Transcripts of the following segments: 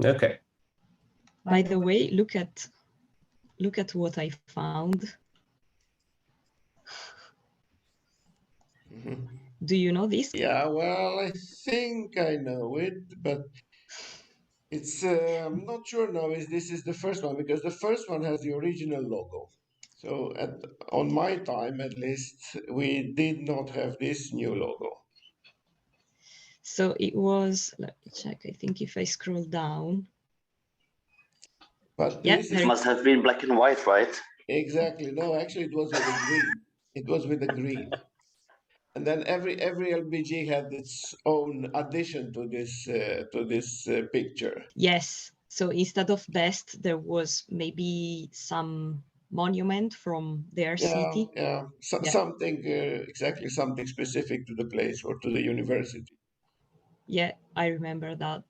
Okay. By the way, look at what I found. Mm-hmm. Do you know this? Yeah, well, I think I know it, but it's I'm not sure now if this is the first one because the first one has the original logo. So on my time, at least, we did not have this new logo. So it was, let me check, I think if I scroll down. But Yeah, this must have been black and white, right? exactly. No, actually, it was with the green. It was with the green. And then every LBG had its own addition to this picture. Yes. So instead of best, there was maybe some monument from their city. Yeah. Something exactly something specific to the place or to the university. Yeah, I remember that.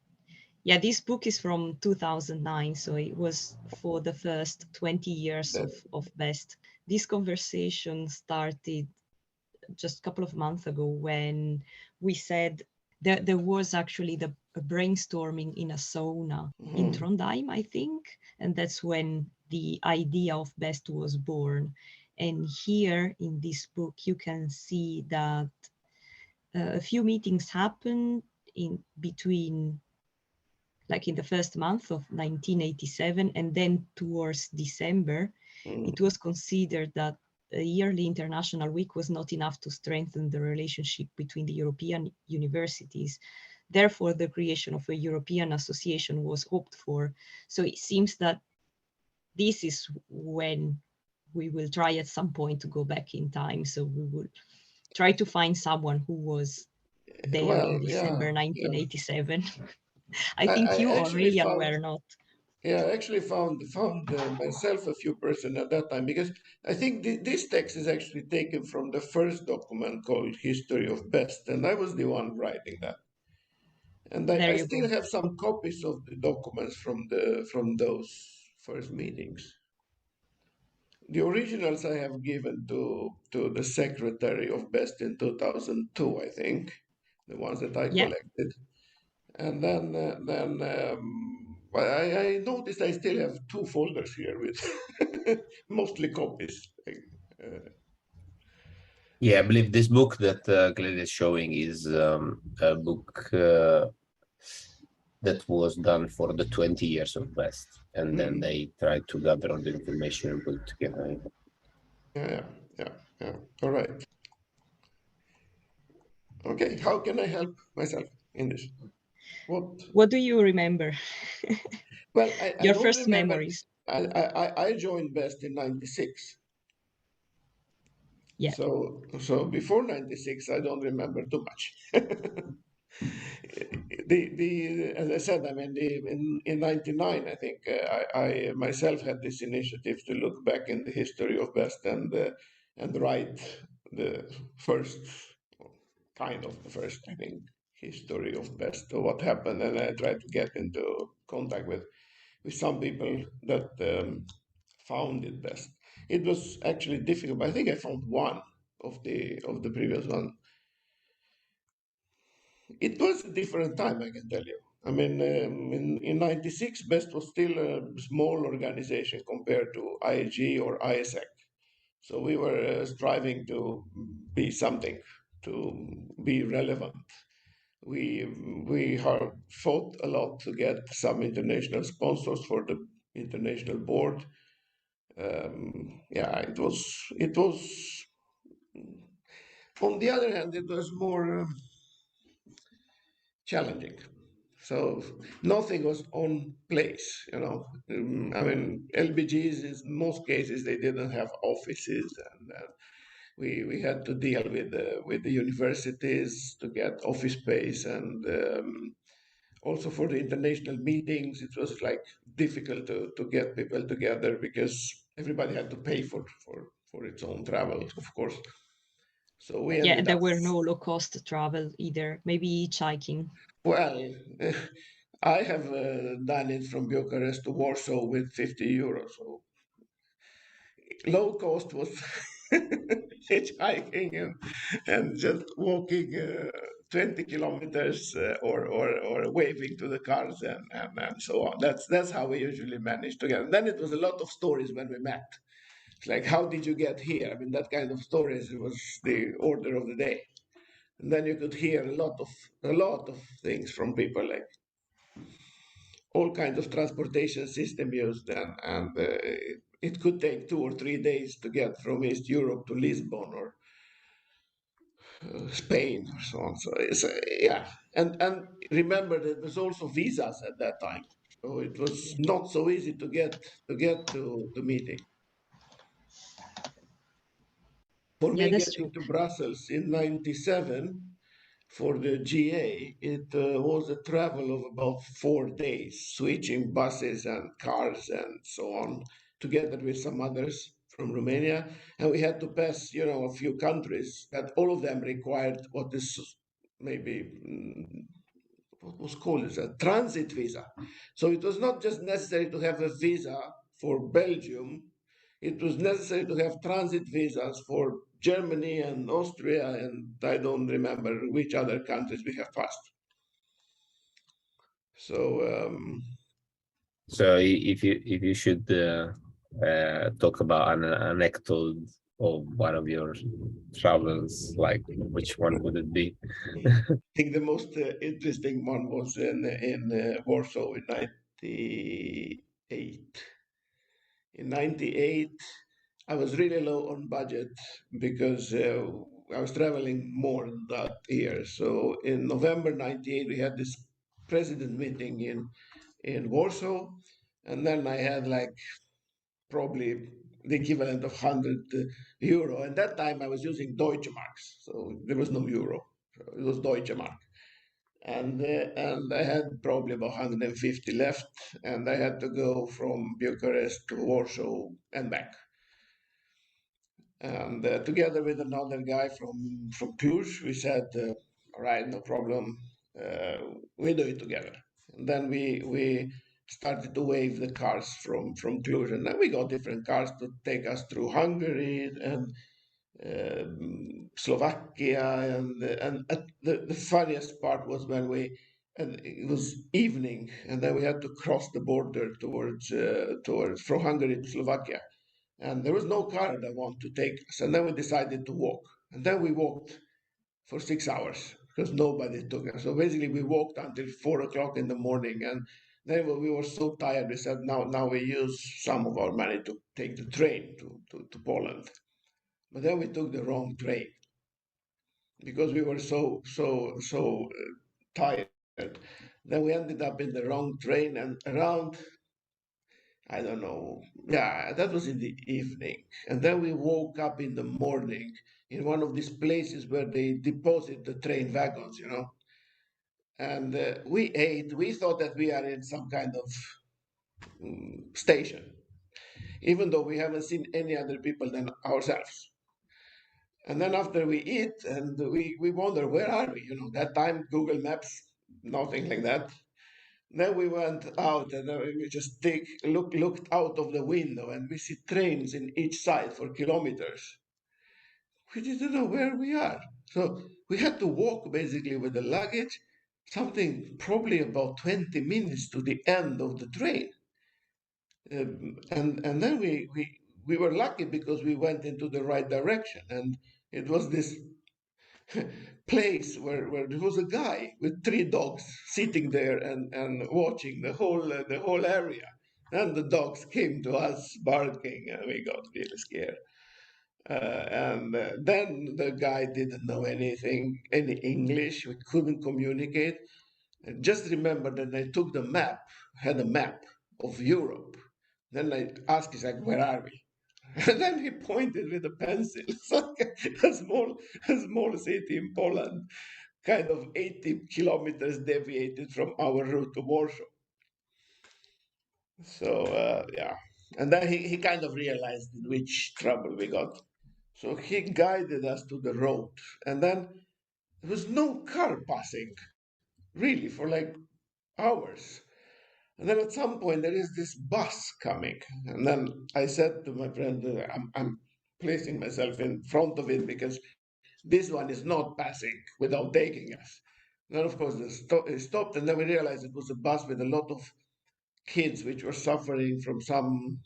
Yeah, this book is from 2009, so it was for the first 20 years of Best. This conversation started just a couple of months ago when we said there was actually the brainstorming in a sauna in Trondheim, I think, and that's when the idea of Best was born. And here in this book, you can see that a few meetings happened in between, like in the first month of 1987, and then towards December, it was considered that a yearly international week was not enough to strengthen the relationship between the European universities. Therefore, the creation of a European association was hoped for. So it seems that this is when we will try at some point to go back in time. So we will try to find someone who was there in December 1987. I think you, Aurelian, were not. Yeah, I actually found myself a few person at that time because I think this text is actually taken from the first document called History of Best, and I was the one writing that. And I still have some copies of the documents from those first meetings. The originals I have given to the secretary of Best in 2002, I think, the ones that I collected. And then I noticed I still have two folders here with mostly copies. Yeah, I believe this book that Claire is showing is a book that was done for the 20 years of Best, and then they tried to gather all the information and put it together. Yeah. All right. Okay, how can I help myself in this? What do you remember? Well, your first memories. I joined Best in '96. Yeah. So before '96, I don't remember too much. As I said, I mean, in '99, I think I myself had this initiative to look back in the history of Best and write the first, kind of the first, I think, history of Best or what happened, and I tried to get into contact with some people that found it Best. It was actually difficult, but I think I found one of the previous one. It was a different time, I can tell you. I mean, in '96, Best was still a small organization compared to IAG or ISEC. So we were striving to be something, to be relevant. We have fought a lot to get some international sponsors for the international board. Yeah, it was. On the other hand, it was more challenging. So nothing was on place, you know. I mean, LBGs in most cases they didn't have offices, and we had to deal with the universities to get office space, and also for the international meetings, it was like difficult to get people together because everybody had to pay for its own travel, of course. So we ended there up, were no low-cost travel either. Maybe hitchhiking. well, I have done it from Bucharest to Warsaw with 50 euros. So low cost was hitchhiking and just walking 20 kilometers or waving to the cars and so on. That's how we usually manage to get. And then it was a lot of stories when we met. It's like, how did you get here? I mean, that kind of stories was the order of the day. And then you could hear a lot of things from people, like all kinds of transportation system used, and it could take 2 or 3 days to get from East Europe to Lisbon or Spain or so on. So it's yeah, and remember that there's also visas at that time, so it was not so easy to get to the meeting. For Yeah, me, that's getting true. to Brussels in '97 for the GA, it was a travel of about 4 days, switching buses and cars and so on, together with some others from Romania. And we had to pass, a few countries that all of them required what is maybe what was called as a transit visa. So it was not just necessary to have a visa for Belgium, it was necessary to have transit visas for Germany and Austria, and I don't remember which other countries we have passed. So, So if you should talk about an anecdote of one of your travels, like which one would it be? I think the most interesting one was in Warsaw in '98. In '98, I was really low on budget because I was traveling more that year. So in November '98, we had this president meeting in Warsaw, and then I had like probably the equivalent of 100 euro. And that time I was using Deutsche Marks, so there was no euro. So it was Deutsche Mark. And I had probably about 150 left, and I had to go from Bucharest to Warsaw and back. And together with another guy from Cluj, we said, "All right, no problem, uh, we do it together." And then we started to wave the cars from Cluj, and then we got different cars to take us through Hungary and Slovakia, and the funniest part was when and it was evening, and then we had to cross the border towards from Hungary to Slovakia, and there was no car that wanted to take us, and then we decided to walk, and then we walked for 6 hours because nobody took us. So basically, we walked until 4 o'clock in the morning, and then we were so tired, we said, now we use some of our money to take the train to Poland. But then we took the wrong train because we were so tired. Then we ended up in the wrong train, and around, I don't know, yeah, that was in the evening. And then we woke up in the morning in one of these places where they deposit the train wagons. And we ate. We thought that we are in some kind of station, even though we haven't seen any other people than ourselves. And then after we eat, and we wonder, where are we? That time Google Maps, nothing like that. Then we went out, and then we just looked out of the window, and we see trains in each side for kilometers. We didn't know where we are. So we had to walk basically with the luggage, something probably about 20 minutes to the end of the train. And then we were lucky because we went into the right direction. And it was this place where there was a guy with 3 dogs sitting there and watching the whole area. And the dogs came to us barking, and we got really scared. And then the guy didn't know any English. We couldn't communicate. And just remember that I took had a map of Europe. Then I asked, he's like, where are we? And then he pointed with a pencil. So a small city in Poland, kind of 80 kilometers deviated from our route to Warsaw. So, yeah. And then he kind of realized in which trouble we got. So he guided us to the road. And then there was no car passing, really, for like hours. And then at some point, there is this bus coming. And then I said to my friend, I'm placing myself in front of it because this one is not passing without taking us. Then, of course, it stopped, and then we realized it was a bus with a lot of kids which were suffering from some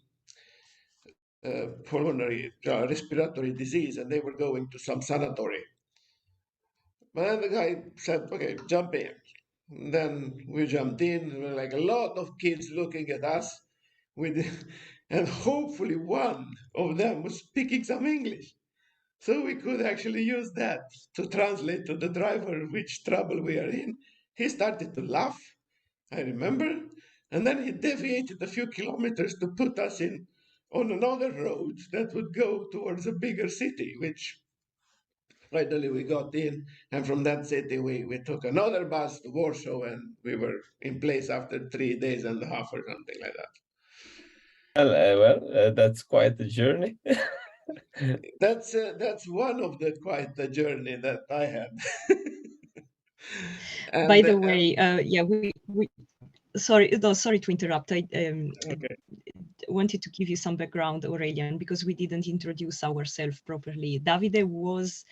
pulmonary respiratory disease, and they were going to some sanatory. But then the guy said, okay, jump in. And then we jumped in. There were like a lot of kids looking at us, with, and hopefully one of them was speaking some English. So we could actually use that to translate to the driver which trouble we are in. He started to laugh, I remember, and then he deviated a few kilometers to put us in on another road that would go towards a bigger city, which finally we got in. And from that city, we took another bus to Warsaw, and we were in place after 3 days and a half or something like that. Well, that's quite a journey. That's one of the quite the journey that I had. By and the way, yeah, we sorry, no, sorry to interrupt. I okay. wanted to give you some background, Aurelian, because we didn't introduce ourselves properly. Davide was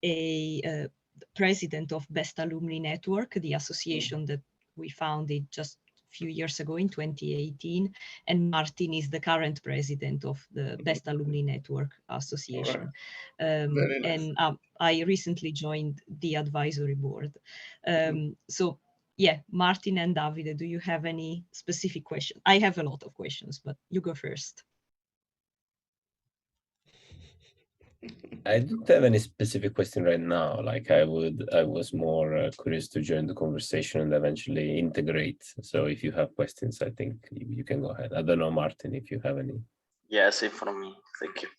a president of Best Alumni Network, the association that we founded just a few years ago in 2018. And Martin is the current president of the Best Alumni Network Association. Very nice. And I recently joined the advisory board. So yeah, Martin and Davide, do you have any specific question? I have a lot of questions, but you go first. I don't have any specific question right now. Like I was more curious to join the conversation and eventually integrate. So if you have questions, I think you can go ahead. I don't know, Martin, if you have any. Yeah, same from me. Thank you.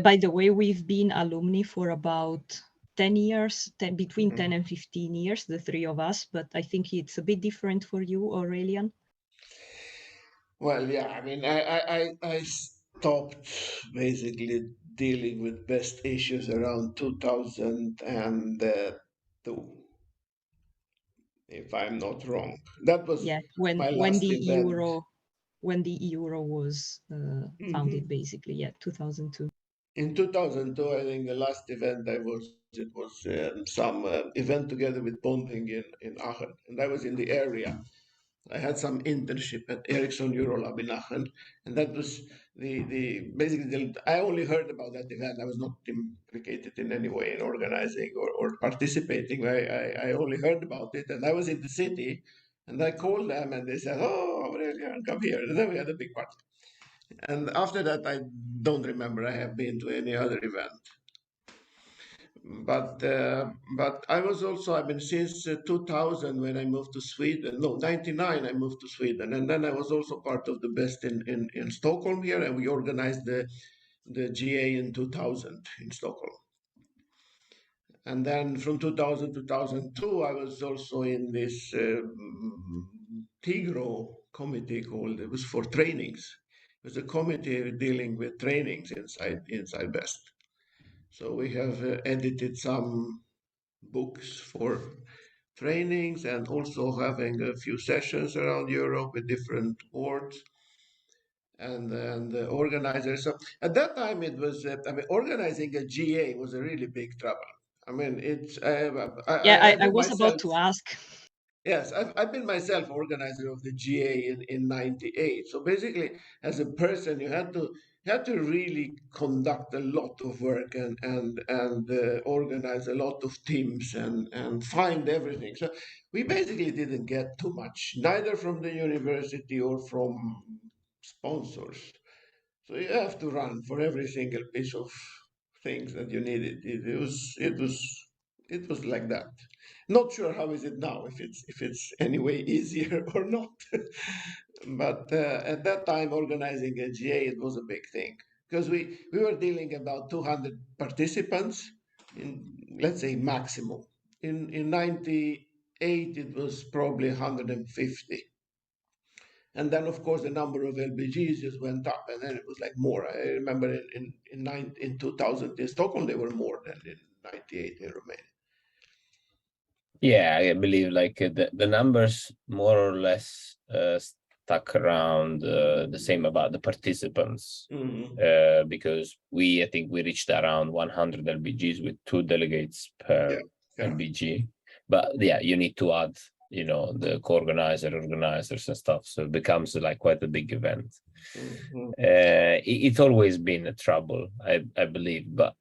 By the way, we've been alumni for about 10 years, between 10 and 15 years, the three of us, but I think it's a bit different for you, Aurelian. Well, yeah, I mean, I stopped basically dealing with best issues around 2002, if I'm not wrong. That was Yeah, my when last the event. euro was founded, basically, yeah, 2002. In 2002, I think the last event it was some event together with bonding in Aachen, and I was in the area. I had some internship at Ericsson Eurolab in Aachen, and that was I only heard about that event. I was not implicated in any way in organizing or participating. I only heard about it, and I was in the city, and I called them, and they said, "Oh, Aurelian, come here." And then we had a big party. And after that, I don't remember I have been to any other event. But I was also, I mean, since 2000 when I moved to Sweden, no, 99 I moved to Sweden, and then I was also part of the best in Stockholm here, and we organized the GA in 2000 in Stockholm. And then from 2000 to 2002, I was also in this Tigro committee called, it was for trainings. It was a committee dealing with trainings inside Best. So we have edited some books for trainings and also having a few sessions around Europe with different boards and the organizers. So at that time, it was, I mean, organizing a GA was a really big trouble. I mean, Yeah, I've I been was about myself, to ask. yes, I've been myself organizer of the GA in 98. So basically, as a person, you had to really conduct a lot of work and organize a lot of teams and find everything. So we basically didn't get too much, neither from the university or from sponsors. So you have to run for every single piece of things that you needed. It was like that. Not sure how is it now, if it's any way easier or not. But at that time, organizing a GA, it was a big thing because we were dealing about 200 participants in, let's say, maximum. In 98, it was probably 150. And then, of course, the number of LBGs just went up, and then it was like more. I remember in 2000 in Stockholm, they were more than in 98 in Romania. Yeah, I believe like the numbers more or less stuck around the same about the participants. Because I think we reached around 100 LBGs with 2 delegates per LBG. But yeah, you need to add, the organizers and stuff. So it becomes like quite a big event. It's always been a trouble, I believe. But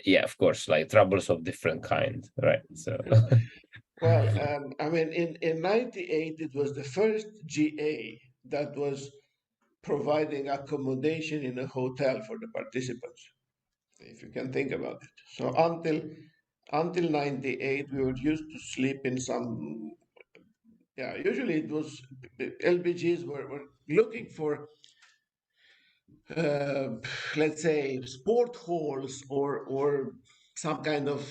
yeah, of course, like troubles of different kind, right? So. Well, I mean, in '98, it was the first GA that was providing accommodation in a hotel for the participants, if you can think about it. So until '98, we were used to sleep in some, yeah, usually it was LBGs were looking for, uh, let's say, sport halls or some kind of,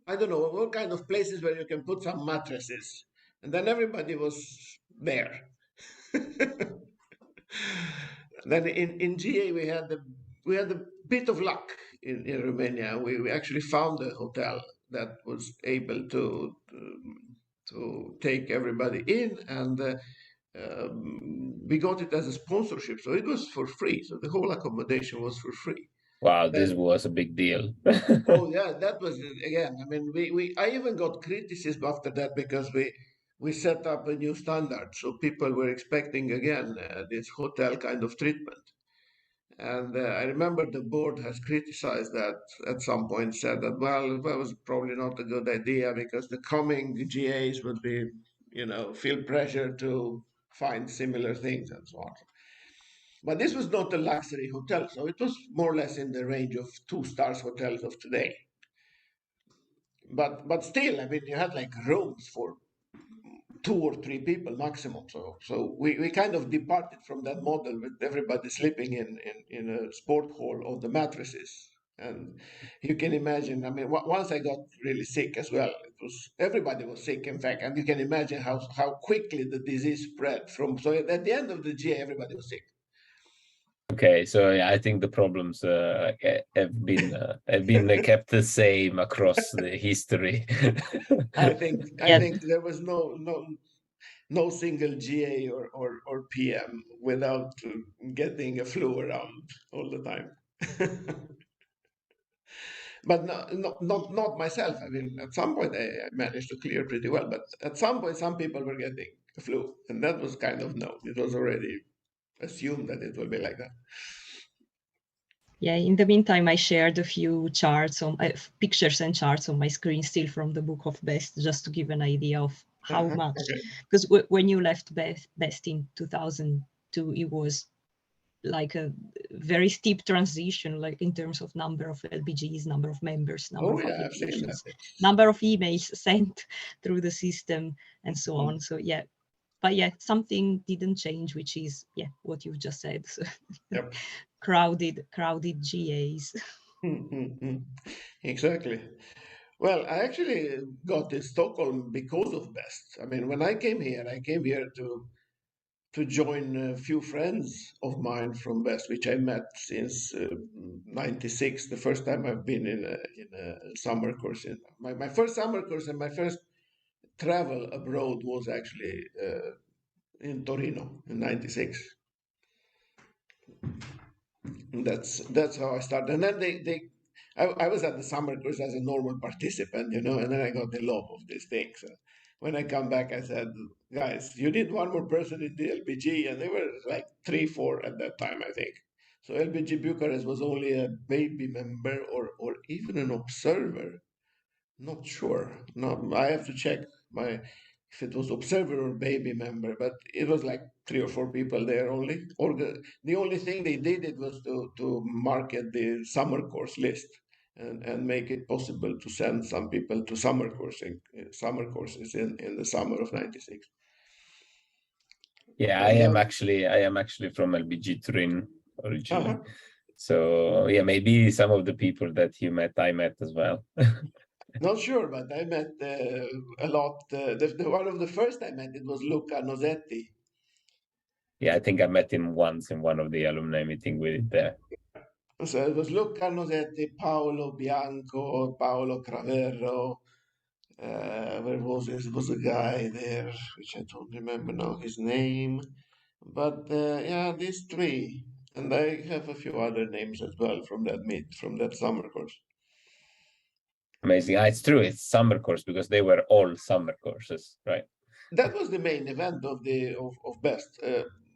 I don't know, what kind of places where you can put some mattresses. And then everybody was there. Then in GA we had a bit of luck in Romania. We actually found a hotel that was able to take everybody in, and we got it as a sponsorship, so it was for free. So the whole accommodation was for free. Wow, this was a big deal. Oh yeah, that was again. I mean, I even got criticism after that because we set up a new standard, so people were expecting again this hotel kind of treatment. And I remember the board has criticized that at some point, said that, well, that was probably not a good idea because the coming GAs would be, feel pressure to find similar things and so on. But this was not a luxury hotel, so it was more or less in the range of 2 stars hotels of today. But still, I mean, you had like rooms for 2 or 3 people maximum. So we kind of departed from that model with everybody sleeping in a sport hall on the mattresses. And you can imagine, I mean, once I got really sick as well, everybody was sick, in fact, and you can imagine how quickly the disease spread so at the end of the GA, everybody was sick. Okay, so yeah, I think the problems have been kept the same across the history. I think there was no single GA or PM without getting a flu around all the time. But not myself. I mean, at some point I managed to clear pretty well, but at some point some people were getting the flu, and that was kind of known. It was already assumed that it will be like that. Yeah, in the meantime, I shared a few charts pictures and charts on my screen still from the Book of Best, just to give an idea of how much. Okay. Because when you left Best in 2002, it was like a very steep transition, like in terms of number of LBGs, number of members, number of Yeah, I've seen that. applications, number of emails sent through the system, and so on. So yeah, but yeah, something didn't change, which is what you just said. So, Yep. crowded GAs. Exactly. Well, I actually got to Stockholm because of Best. I mean, when I came here to join a few friends of mine from West, which I met since '96. The first time I've been in a summer course. My first summer course and my first travel abroad was actually in Torino in '96. That's how I started. And then I was at the summer course as a normal participant, and then I got the love of this thing. So when I come back, I said, guys, you need one more person in the LBG, and they were like 3, 4 at that time, I think. So LBG Bucharest was only a baby member or even an observer. Not sure. No, I have to check my if it was observer or baby member, but it was like 3 or 4 people there only. Or the only thing they did it was to market the summer course list and make it possible to send some people to summer courses in the summer of '96. Yeah, And I am actually from LBG Turin originally. uh-huh. So yeah, maybe some of the people that you met, I met as well. Not sure, but I met a lot. One of the first I met, it was Luca Nosetti. Yeah, I think I met him once in one of the alumni meeting we did there. So it was Luca Nosetti, Paolo Bianco, Paolo Cravero. Where was it? It was a guy there, which I don't remember now his name. But yeah, these three, and I have a few other names as well from that summer course. Amazing. It's true. It's summer course because they were all summer courses, right? That was the main event of Best.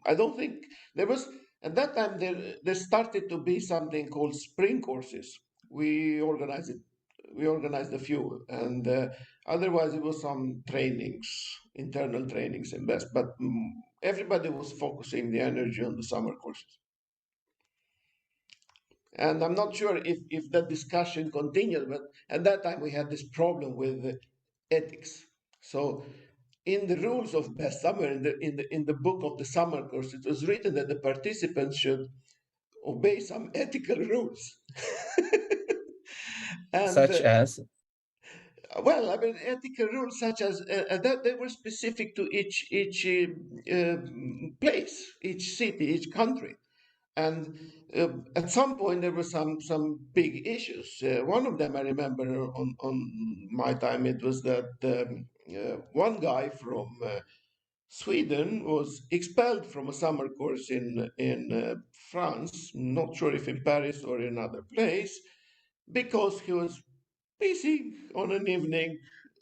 I don't think there was at that time there started to be something called spring courses. We organized it. We organized a few, and otherwise it was some trainings, internal trainings in Best. But everybody was focusing the energy on the summer courses. And I'm not sure if that discussion continued, but at that time we had this problem with ethics. So in the rules of best summer, in the book of the summer course, it was written that the participants should obey some ethical rules. and Such as well, I mean, ethical rules such as that they were specific to each place, each city, each country. And at some point, there were some big issues. One of them I remember on my time. It was that one guy from Sweden was expelled from a summer course in France. Not sure if in Paris or in another place, because he was pissing on an evening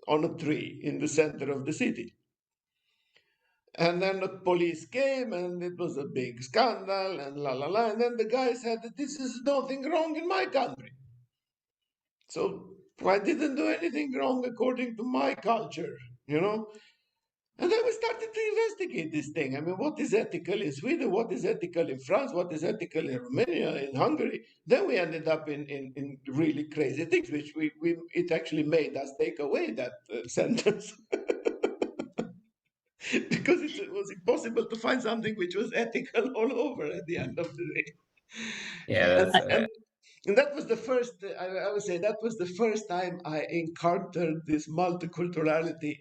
on a tree in the center of the city. And then the police came and it was a big scandal and la la la. And then the guy said that this is nothing wrong in my country. So I didn't do anything wrong according to my culture, you know? And then we started to investigate this thing. I mean, what is ethical in Sweden? What is ethical in France? What is ethical in Romania, in Hungary? Then we ended up in really crazy things, which it actually made us take away that sentence. Because it was impossible to find something which was ethical all over at the end of the day. yeah, And, that's and, and that was the first, I would say, that was the first time I encountered this multiculturality.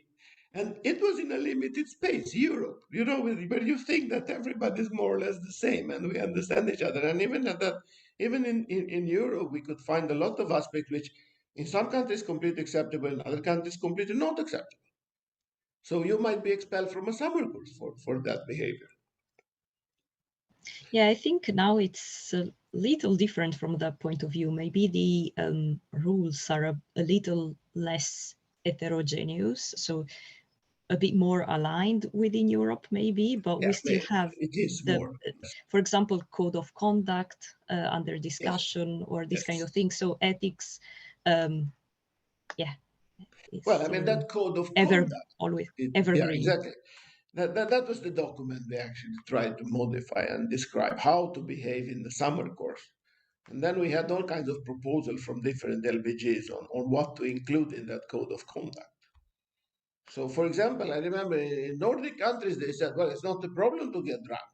And it was in a limited space, Europe, where you think that everybody's more or less the same and we understand each other. And even at that, even in Europe, we could find a lot of aspects which in some countries completely acceptable, in other countries completely not acceptable. So you might be expelled from a summer course for that behavior. Yeah, I think now it's a little different from that point of view. Maybe the rules are a little less heterogeneous, so a bit more aligned within Europe, maybe, but Yeah, we still have it is the, more. for example, code of conduct under Yes, discussion or this kind yes. of thing. So ethics, yeah, Well, it's I mean, that code of ever conduct, always yeah, evergreen. exactly. That was the document they actually tried to modify and describe how to behave in the summer course. And then we had all kinds of proposals from different LBGs on what to include in that code of conduct. So, for example, I remember in Nordic countries, they said, well, it's not a problem to get drunk.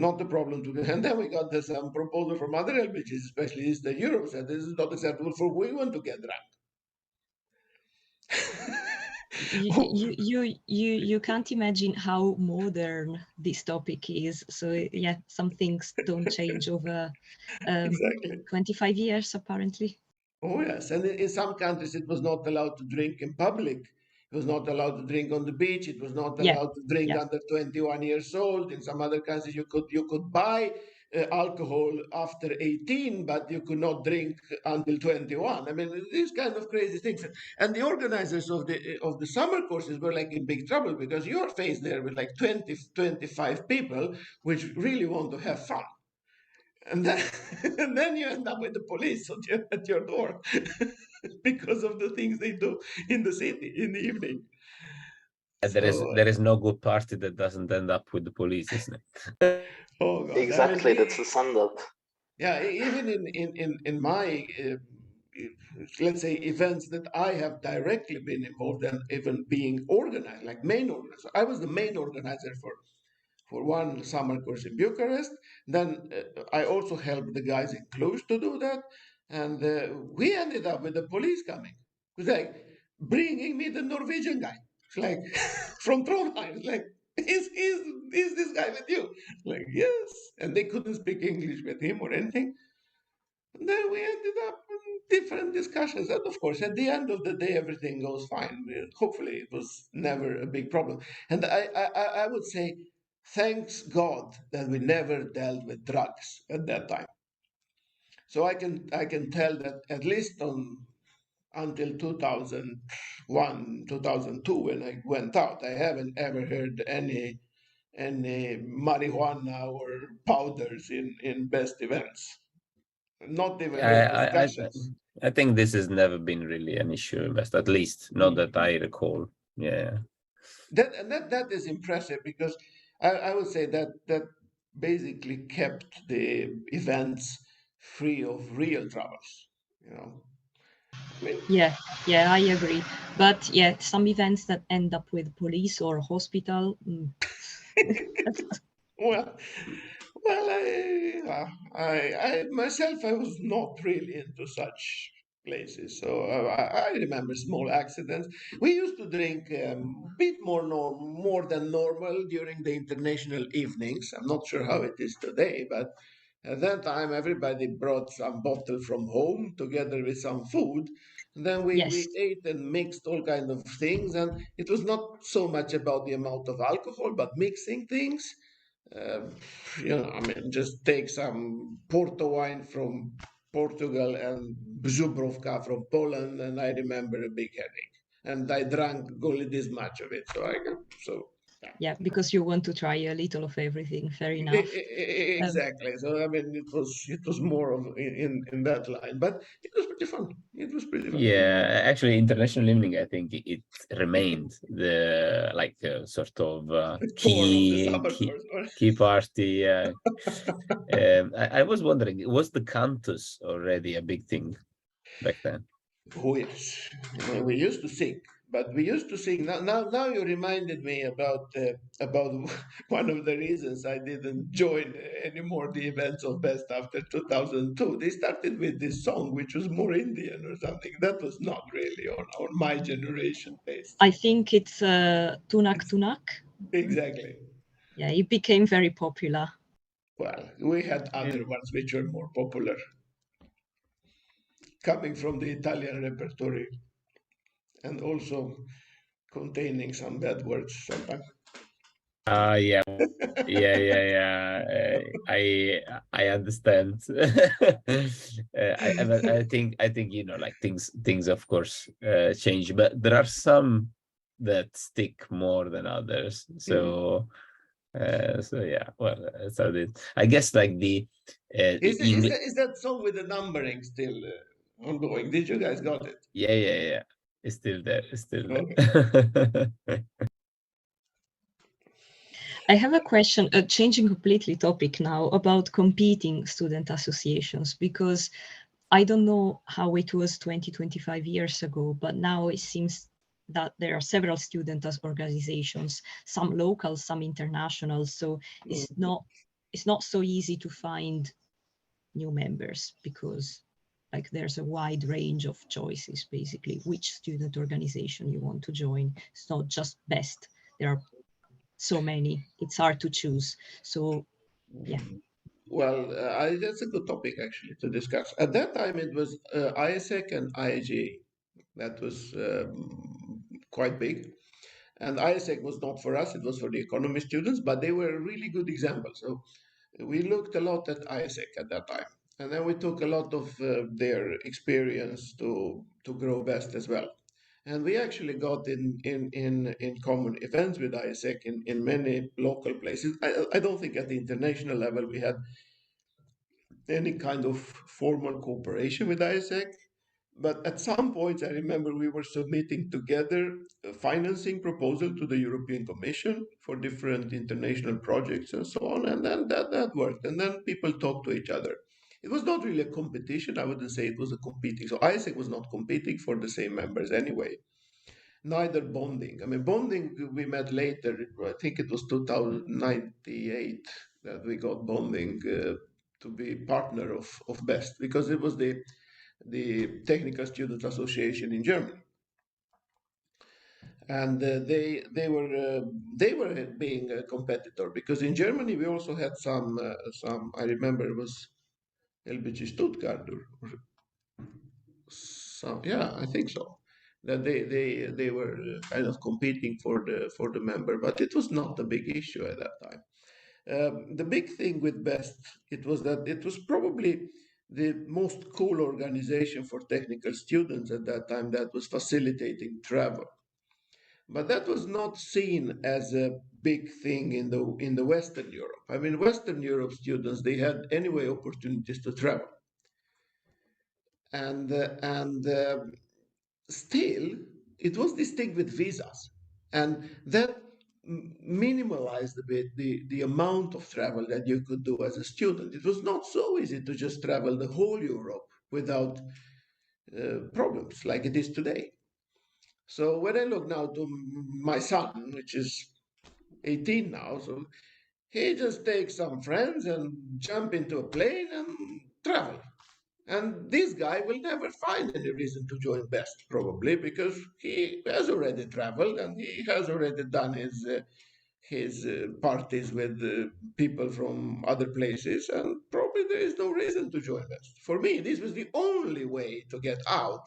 Not a problem to get. And then we got some proposal from other LBGs, especially Eastern Europe, said this is not acceptable for women to get drunk. You can't imagine how modern this topic is. So yeah, some things don't change over Exactly. 25 years apparently. Oh, yes. And in some countries, it was not allowed to drink in public. It was not allowed to drink on the beach. It was not Yeah, allowed to drink yeah. under 21 years old. In some other countries, you could buy alcohol after 18, but you could not drink until 21. I mean, these kind of crazy things. And the organizers of the summer courses were like in big trouble because you're faced there with like 20, 25 people which really want to have fun. And then, and then you end up with the police at your door because of the things they do in the city in the evening. there is So, there is no good party that doesn't end up with the police, isn't it? oh God, I mean, Exactly, that's the standard. yeah, even in my let's say events that I have directly been involved in, even being organized, like main organizer. I was the main organizer for one summer course in Bucharest. Then I also helped the guys in Cluj to do that. And we ended up with the police coming. It was like bringing me the Norwegian guy. It's like from Trondheim. It's like, is this guy with you? Like, yes. And they couldn't speak English with him or anything. And then we ended up in different discussions. And of course, at the end of the day, everything goes fine. Hopefully, it was never a big problem. And I would say, thanks God that we never dealt with drugs at that time. So I can tell that at least until 2001, 2002, when I went out, I haven't ever heard any marijuana or powders in best events. Not even I heard I I discussions. I think this has never been really an issue in West, at least not that I recall. Yeah. That is impressive because I would say that basically kept the events free of real troubles. You know, I mean, Yeah, yeah, I agree. But yeah, some events that end up with police or hospital. well, well, I myself, I was not really into such places. So I remember small accidents. We used to drink a bit more than normal during the international evenings. I'm not sure how it is today, but at that time, everybody brought some bottle from home together with some food. And then we Yes, ate and mixed all kind of things. And it was not so much about the amount of alcohol, but mixing things. Uh, I mean, just take some Porto wine from Portugal and Brzubrovka from Poland, and I remember a big headache. And I drank only this much of it. So yeah. yeah, because you want to try a little of everything. Fair enough. Um, Exactly. So I mean, it was more of in that line, but it was pretty fun. It was pretty fun. Yeah, actually, International Evening, I think it remained the like sort of Core of the summer course. key party. I was wondering, was the cantus already a big thing back then? Oh yes, we used to sing, but we used to sing. Now you reminded me about one of the reasons I didn't join anymore the events of Best after 2002. They started with this song, which was more Indian or something. That was not really on my generation taste. I think it's Tunak Tunak. Exactly. Yeah, it became very popular. Well, we had Yeah. other ones which were more popular, coming from the Italian repertory and also containing some bad words sometimes. Yeah, yeah. I understand. I think like things of course change, but there are some that stick more than others. Mm. So yeah, well, that's how it is. I guess like the Is, it, is, English. that, is that song with the numbering still ongoing? Did you guys got it? Yeah. It's still there. It's still Okay. there. I have a question, changing completely topic now, about competing student associations, because I don't know how it was 20, 25 years ago, but now it seems that there are several student organizations, some local, some international. So Mm. it's not so easy to find new members because like there's a wide range of choices, basically, which student organization you want to join. It's not just best. There are so many, it's hard to choose. So yeah. Well, that's a good topic actually to discuss. At that time, it was ISEC and IAGA. That was quite big. And ISEC was not for us, it was for the economy students, but they were a really good example. So we looked a lot at ISEC at that time. And then we took a lot of their experience to grow best as well. And we actually got in common events with ISEC in many local places. I don't think at the international level we had any kind of formal cooperation with ISEC. But at some points, I remember we were submitting together a financing proposal to the European Commission for different international projects and so on. And then that worked. And then people talked to each other. It was not really a competition. I wouldn't say it was a competing. So ISEC was not competing for the same members anyway. Neither bonding. I mean, bonding we met later. I think it was 2098 that we got bonding to be partner of Best because it was the Technical Students Association in Germany, and they were being a competitor because in Germany we also had some. I remember it was LBG Stuttgart, or so, yeah, I think so. That they were kind of competing for the member, but it was not a big issue at that time. The big thing with Best, it was that it was probably the most cool organization for technical students at that time that was facilitating travel. But that was not seen as a big thing in the Western Europe. I mean, Western Europe students, they had anyway opportunities to travel, and still it was this thing with visas, and that minimalized a bit the amount of travel that you could do as a student. It was not so easy to just travel the whole Europe without problems like it is today. So when I look now to my son, which is 18 now, so he just takes some friends and jump into a plane and travel. And this guy will never find any reason to join Best, probably because he has already traveled and he has already done his parties with people from other places, and probably there is no reason to join Best. For me, this was the only way to get out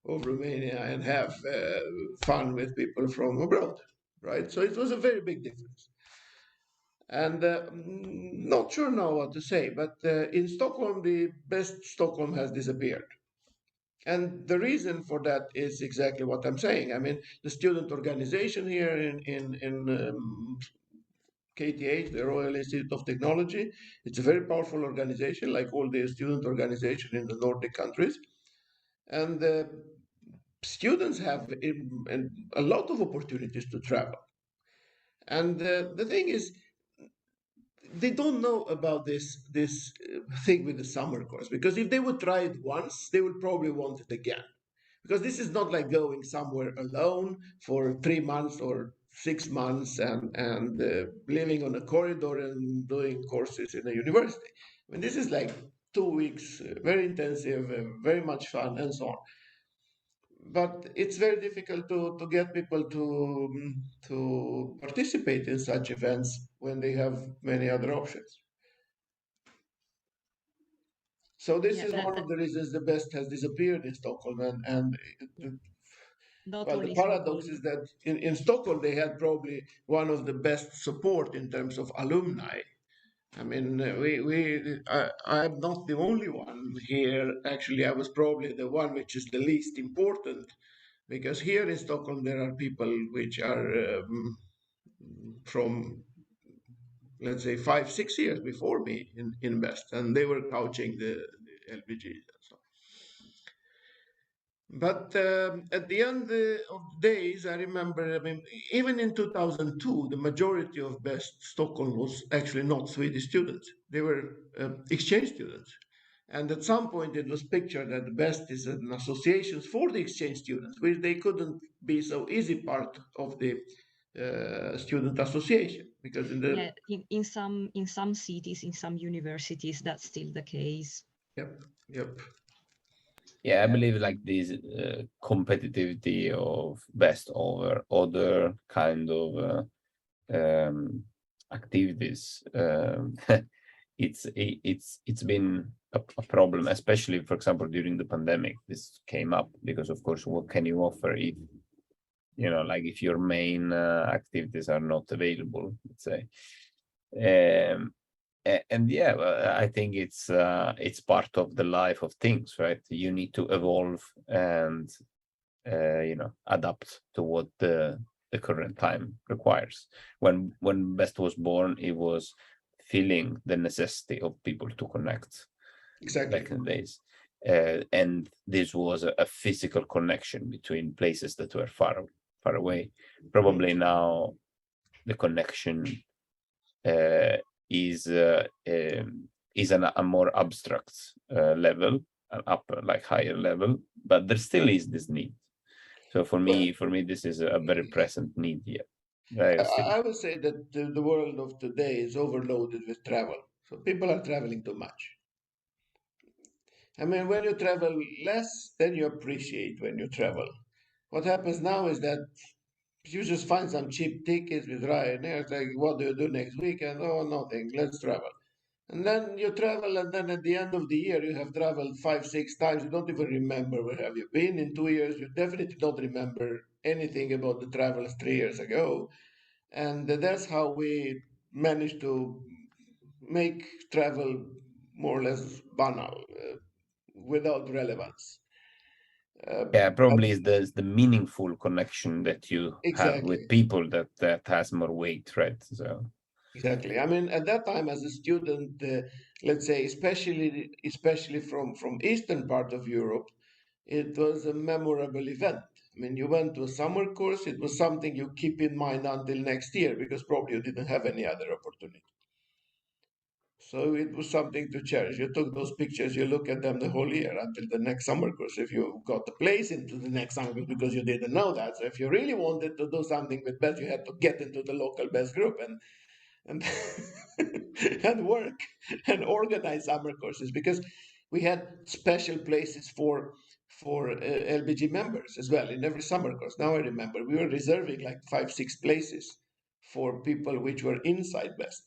of Romania and have fun with people from abroad, right? So it was a very big difference. And not sure now what to say, but in Stockholm, the Best Stockholm has disappeared. And the reason for that is exactly what I'm saying. I mean, the student organization here in KTH, the Royal Institute of Technology, it's a very powerful organization, like all the student organization in the Nordic countries. And students have a lot of opportunities to travel. And the thing is, they don't know about this thing with the summer course, because if they would try it once, they would probably want it again, because this is not like going somewhere alone for 3 months or 6 months and living on a corridor and doing courses in a university. I mean, this is like 2 weeks, very intensive, very much fun, and so on. But it's very difficult to get people to participate in such events when they have many other options. So this Yeah, is one of the reasons the Best has disappeared in Stockholm, and not well, the only paradox Stockholm. is that in Stockholm they had probably one of the best support in terms of alumni. I mean, I'm not the only one here. Actually, I was probably the one which is the least important, because here in Stockholm there are people which are from, let's say, 5, 6 years before me in Best, and they were couching the LBGs and so. But at the end of the days, I remember, I mean, even in 2002, the majority of Best Stockholm was actually not Swedish students. They were exchange students. And at some point, it was pictured that the Best is an association for the exchange students, which they couldn't be so easy part of the student association, because in the Yeah, in some cities, in some universities, that's still the case. yep. Yeah, I believe like this competitivity of Best over other kind of activities. It's been a problem, especially, for example, during the pandemic. This came up because, of course, what can you offer if like if your main activities are not available, let's say. And yeah, I think it's part of the life of things, right? You need to evolve and adapt to what the current time requires. When Best was born, it was feeling the necessity of people to connect Exactly. back in the days. And this was a physical connection between places that were far away. Probably now the connection is a more abstract level, an upper, like higher level, but there still is this need. So for me, this is a very present need here. I would say that the world of today is overloaded with travel. So people are traveling too much. I mean, when you travel less, then you appreciate when you travel. What happens now is that you just find some cheap tickets with Ryanair. It's like, what do you do next weekend? Oh, nothing. Let's travel. And then you travel, and then at the end of the year, you have traveled 5, 6 times. You don't even remember where have you been in 2 years. You definitely don't remember anything about the travels 3 years ago. And that's how we managed to make travel more or less banal, without relevance. Yeah, But probably is the meaningful connection that you have with exactly. people that has more weight, right? So Exactly. I mean, at that time, as a student, let's say, especially from eastern part of Europe, it was a memorable event. I mean, you went to a summer course. It was something you keep in mind until next year because probably you didn't have any other opportunity. So it was something to cherish. You took those pictures, you look at them the whole year until the next summer course. If you got the place into the next summer course because you didn't know that. So if you really wanted to do something with best, you had to get into the local best group and and work and organize summer courses because we had special places for LBG members as well in every summer course. Now I remember we were reserving like 5, 6 places for people which were inside best.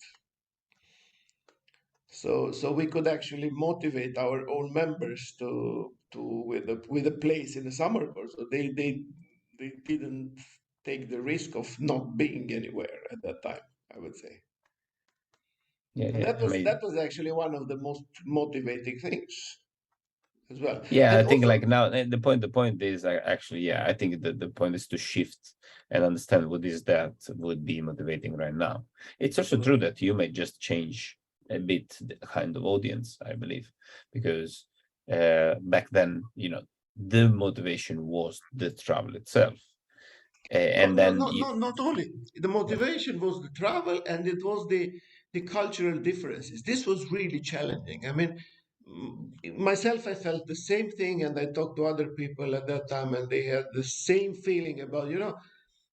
So we could actually motivate our own members to with a place in the summer course. So they didn't take the risk of not being anywhere at that time, I would say. yeah, And yeah, that amazing. was actually one of the most motivating things as well. Yeah, And I think also, like now the point is actually, yeah, I think the point is to shift and understand what is that would be motivating right now. It's also true absolutely. that you may just change a bit the kind of audience, I believe, because back then, the motivation was the travel itself. No, And no, then no, no, not only. The yeah, motivation was the travel and it was the cultural differences. This was really challenging. I mean, myself, I felt the same thing, and I talked to other people at that time, and they had the same feeling about,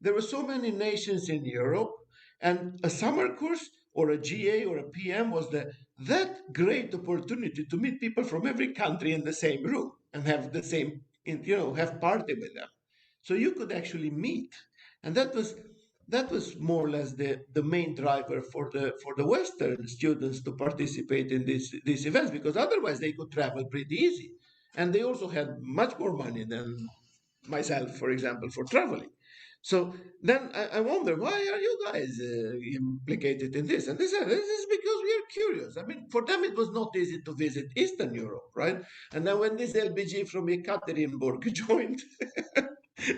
there were so many nations in Europe, and a summer course or a GA or a PM was that great opportunity to meet people from every country in the same room and have the same, have party with them. So you could actually meet, and that was more or less the main driver for the Western students to participate in these events because otherwise they could travel pretty easy, and they also had much more money than myself, for example, for traveling. So then I wonder, why are you guys implicated in this? And they said, this is because we are curious. I mean, for them, it was not easy to visit Eastern Europe, right? And then when this LBG from Ekaterinburg joined,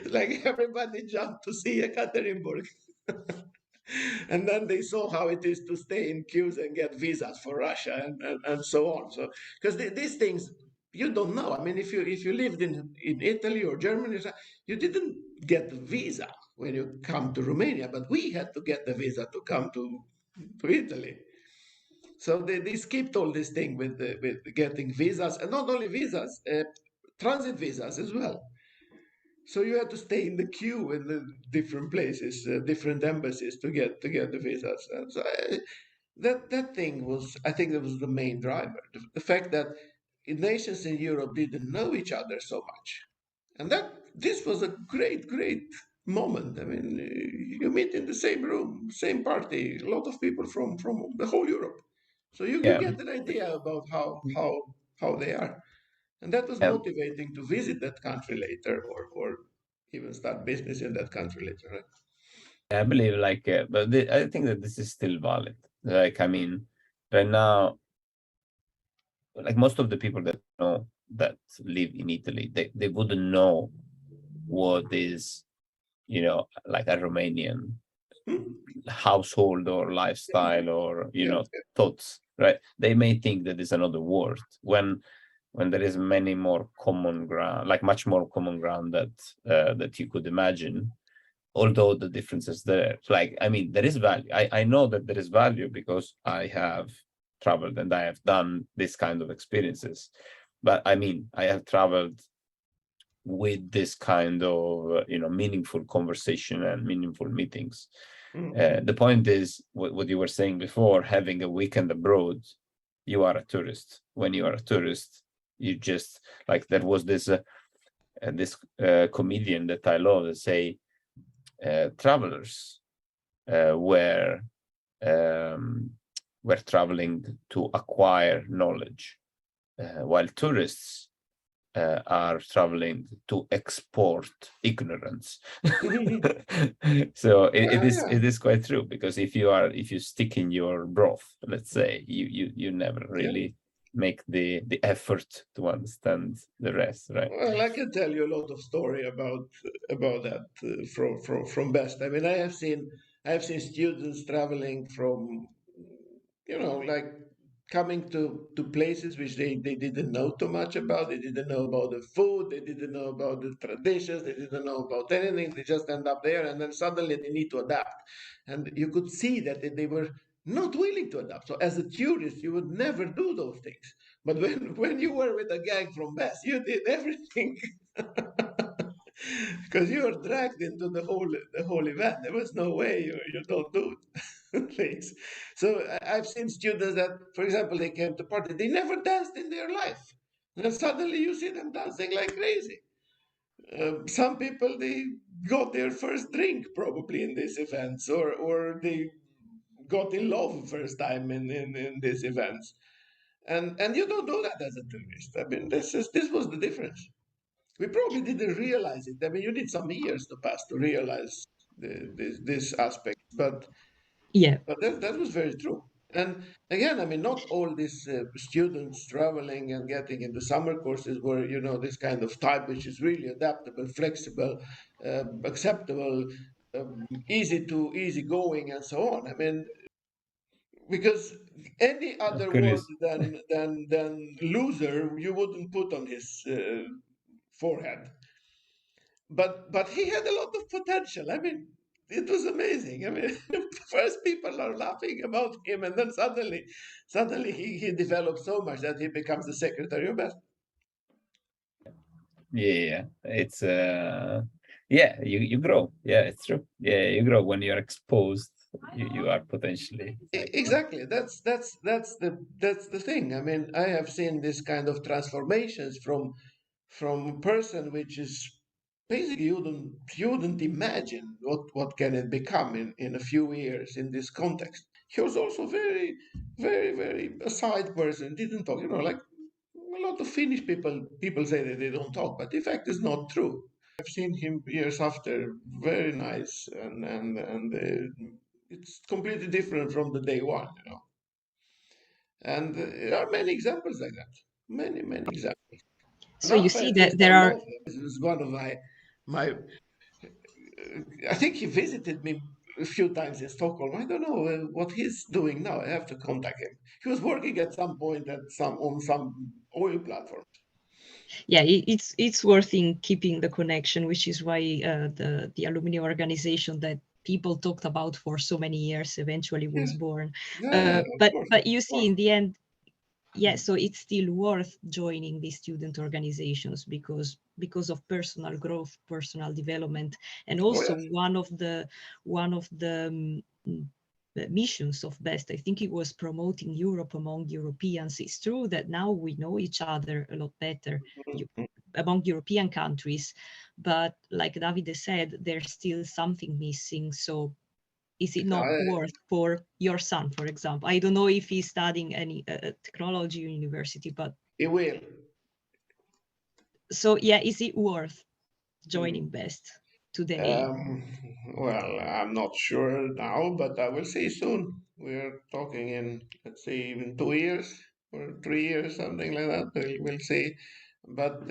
like everybody jumped to see Ekaterinburg. And then they saw how it is to stay in queues and get visas for Russia and so on. So because these things you don't know. I mean, if you lived in Italy or Germany, you didn't get the visa when you come to Romania, but we had to get the visa to come to Italy. So they skipped all this thing with getting visas, and not only visas, transit visas as well. So you had to stay in the queue in the different places, different embassies to get the visas. And so that thing was, I think, that was the main driver. The fact that nations in Europe didn't know each other so much, and that this was a great moment. I mean, you meet in the same room, same party, a lot of people from the whole Europe, so you yeah, get an idea about how they are. And that was yeah. motivating to visit that country later or even start business in that country later, right? I believe like, but I think that this is still valid. Like, I mean, right now, like most of the people that know that live in Italy, they wouldn't know what is, like a Romanian Hmm? household or lifestyle or, Yeah. thoughts, right? They may think that is another world when there is many more common ground, like much more common ground that you could imagine, although the difference is there. Like, I mean, there is value. I know that there is value because I have traveled and I have done this kind of experiences. But I mean, I have traveled with this kind of meaningful conversation and meaningful meetings. Mhm. The point is what you were saying before, having a weekend abroad, you are a tourist. When you are a tourist, you just, like, there was this comedian that I love that say, travelers were um, were traveling to acquire knowledge, while tourists are traveling to export ignorance. So Yeah. it is quite true, because if you stick in your broth, let's say, you never Yeah. really make the effort to understand the rest, right? Well, I can tell you a lot of story about that from Best. I mean, I have seen students traveling from, like coming to places which they didn't know too much about. They didn't know about the food. They didn't know about the traditions. They didn't know about anything. They just end up there, and then suddenly they need to adapt. And you could see that they were not willing to adapt. So as a tourist, you would never do those things. But when you were with a gang from Best, you did everything because you were dragged into the whole event. There was no way you don't do things. So I've seen students that, for example, they came to party, they never danced in their life. And suddenly you see them dancing like crazy. Some people, they got their first drink probably in these events, or they got in love first time in these events. And you don't do that as a tourist. I mean, this was the difference. We probably didn't realize it. I mean, you need some years to pass to realize this aspect, Yeah. but that was very true. And again, I mean, not all these students traveling and getting into summer courses were, this kind of type which is really adaptable, flexible, acceptable, easy going, and so on. I mean, because any other word Curious. than loser you wouldn't put on his forehead. But he had a lot of potential. I mean, it was amazing. I mean, first people are laughing about him, and then suddenly he develops so much that he becomes the secretary of best. Yeah, it's yeah, you grow. Yeah, it's true. Yeah, you grow when you're exposed. You are potentially like, Exactly. That's the thing. I mean, I have seen this kind of transformations from a person which is basically you wouldn't imagine what can it become in a few years in this context. He was also very, very, very a side person, didn't talk, like a lot of Finnish people say that they don't talk, but in fact it's not true. I've seen him years after, very nice, and it's completely different from the day one. And there are many examples like that, many examples. So you Enough, see at that least I there are, love him. This is one of my. I think he visited me a few times in Stockholm. I don't know what he's doing now. I have to contact him. He was working at some point on some oil platform. yeah, it's worth in keeping the connection, which is why the alumni organization that people talked about for so many years eventually was Yes, born. yeah, of course, But of you see, course. in the end, yeah, so it's still worth joining these student organizations because of personal growth, personal development, and Oh also yes, one of the missions of best, I think it was promoting Europe among Europeans. It's true that now we know each other a lot better among European countries, but like Davide said, there's still something missing. So is it not I, worth for your son, for example? I don't know if he's studying any technology university, but he will. so yeah, is it worth Mm. joining best today? Um, well, I'm not sure now, but I will see soon. We're talking in, let's say, even 2 years or 3 years, something like that. We'll see. But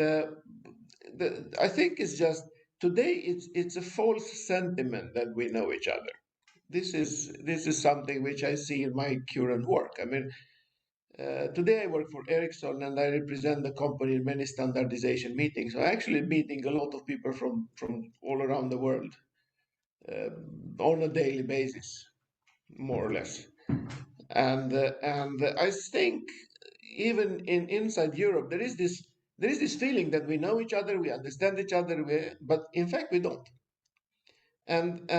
I think it's just today. It's a false sentiment that we know each other. This is something which I see in my current work. I mean, today I work for Ericsson and I represent the company in many standardization meetings. So I'm actually meeting a lot of people from all around the world uh, on a daily basis, more or less. And I think even inside Europe there is this feeling that we know each other, we understand each other, but in fact we don't. And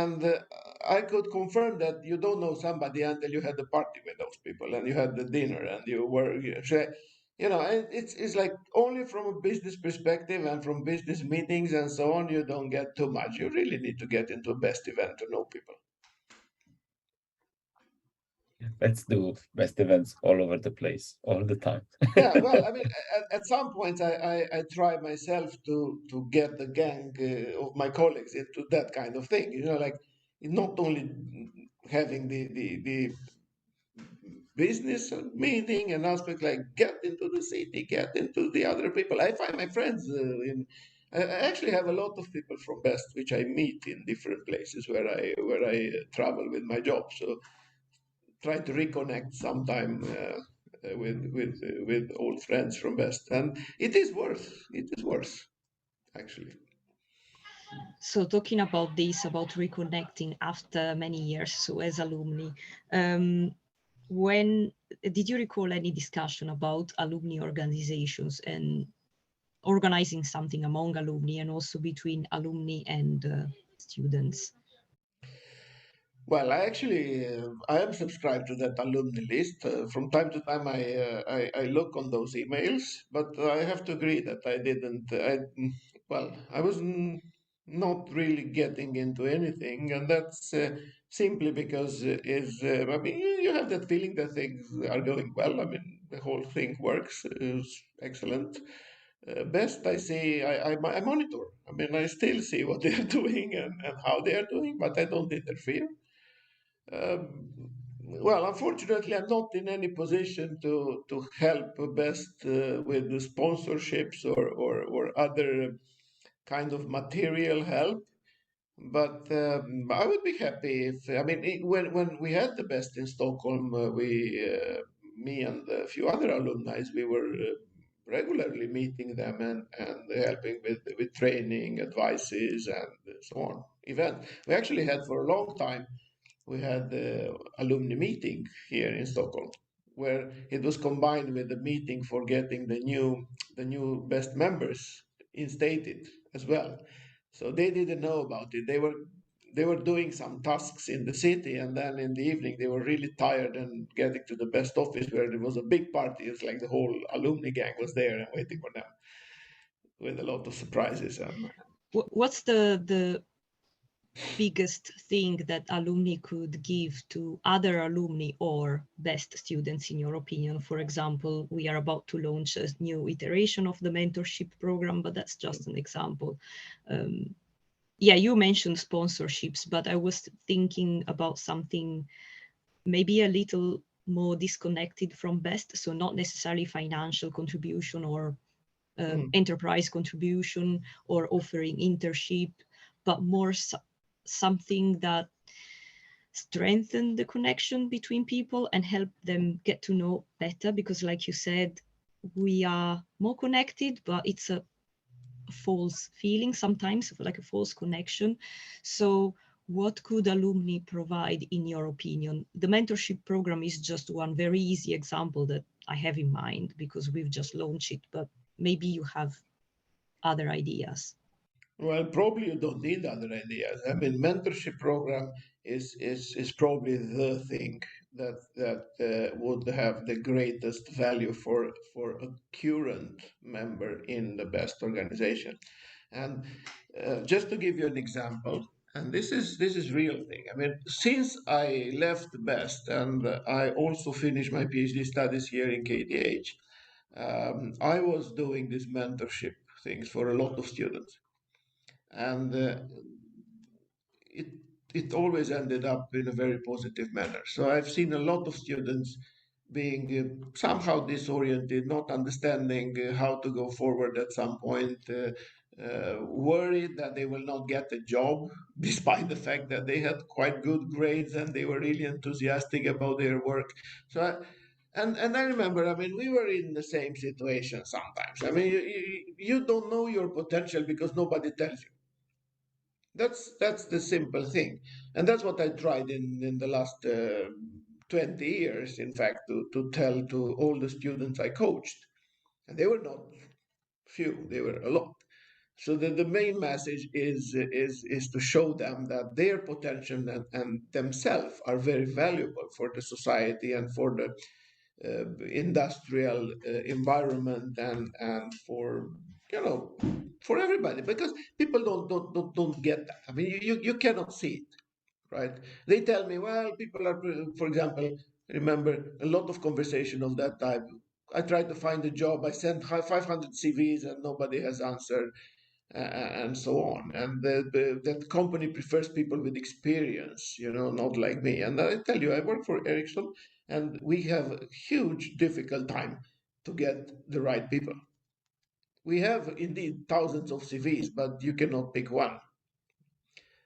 I could confirm that you don't know somebody until you had the party with those people and you had the dinner and you were, and it's like only from a business perspective and from business meetings and so on, you don't get too much. You really need to get into a best event to know people. Let's do best events all over the place, all the time. Yeah, well, I mean, at some points, I try myself to get the gang of my colleagues into that kind of thing. You know, like not only having the business meeting and aspect, like get into the city, get into the other people. I find my friends in. I actually have a lot of people from Best, which I meet in different places where I travel with my job. So try to reconnect sometime with old friends from West, and it is worth. It is worth actually. So talking about this, about reconnecting after many years, so as alumni, um, when did you recall any discussion about alumni organizations and organizing something among alumni and also between alumni and students? Well, I am subscribed to that alumni list. From time to time, I look on those emails, but I have to agree that I didn't. Well, I was not really getting into anything, and that's simply because I mean you have that feeling that things are going well. I mean the whole thing works, is excellent. Best I see, I monitor. I mean I still see what they're doing and how they are doing, but I don't interfere. Well, unfortunately, I'm not in any position to help best with the sponsorships or other kind of material help. But I would be happy if, I mean, when we had the best in Stockholm, me and a few other alumni, we were regularly meeting them and helping with training, advices, and so on. Event. We actually had for a long time we had the alumni meeting here in Stockholm, where it was combined with the meeting for getting the new best members instated as well. So they didn't know about it. They were doing some tasks in the city, and then in the evening they were really tired and getting to the best office where there was a big party. It's like the whole alumni gang was there and waiting for them with a lot of surprises. And What's the biggest thing that alumni could give to other alumni or best students in your opinion? For example, we are about to launch a new iteration of the mentorship program, but that's just an example. Yeah, you mentioned sponsorships, but I was thinking about something maybe a little more disconnected from best, so not necessarily financial contribution or enterprise contribution or offering internship, but more something that strengthen the connection between people and help them get to know better, because like you said, we are more connected, but it's a false feeling sometimes, like a false connection. So what could alumni provide in your opinion? The mentorship program is just one very easy example that I have in mind because we've just launched it, but maybe you have other ideas. Well, probably you don't need other ideas. I mean, mentorship program is probably the thing that would have the greatest value for a current member in the best organization. And just to give you an example, and this is real thing. I mean, since I left Best and I also finished my PhD studies here in KTH, I was doing this mentorship things for a lot of students, and it it always ended up in a very positive manner. So I've seen a lot of students being somehow disoriented, not understanding how to go forward at some point, worried that they will not get a job, despite the fact that they had quite good grades and they were really enthusiastic about their work. So and I remember, I mean, we were in the same situation sometimes. I mean, you don't know your potential because nobody tells you. That's the simple thing, and that's what I tried in the last 20 years, in fact, to tell to all the students I coached, and they were not few; they were a lot. So the main message is to show them that their potential and themselves are very valuable for the society and for the industrial environment and for you know for everybody, because people don't get that. I mean, you cannot see it, right? They tell me, well, people are, for example, remember a lot of conversation of that type. I tried to find a job. I sent 500 CVs and nobody has answered, and so on. And that company prefers people with experience, not like me. And I tell you, I work for Ericsson, and we have a huge difficult time to get the right people. We have indeed thousands of CVs, but you cannot pick one.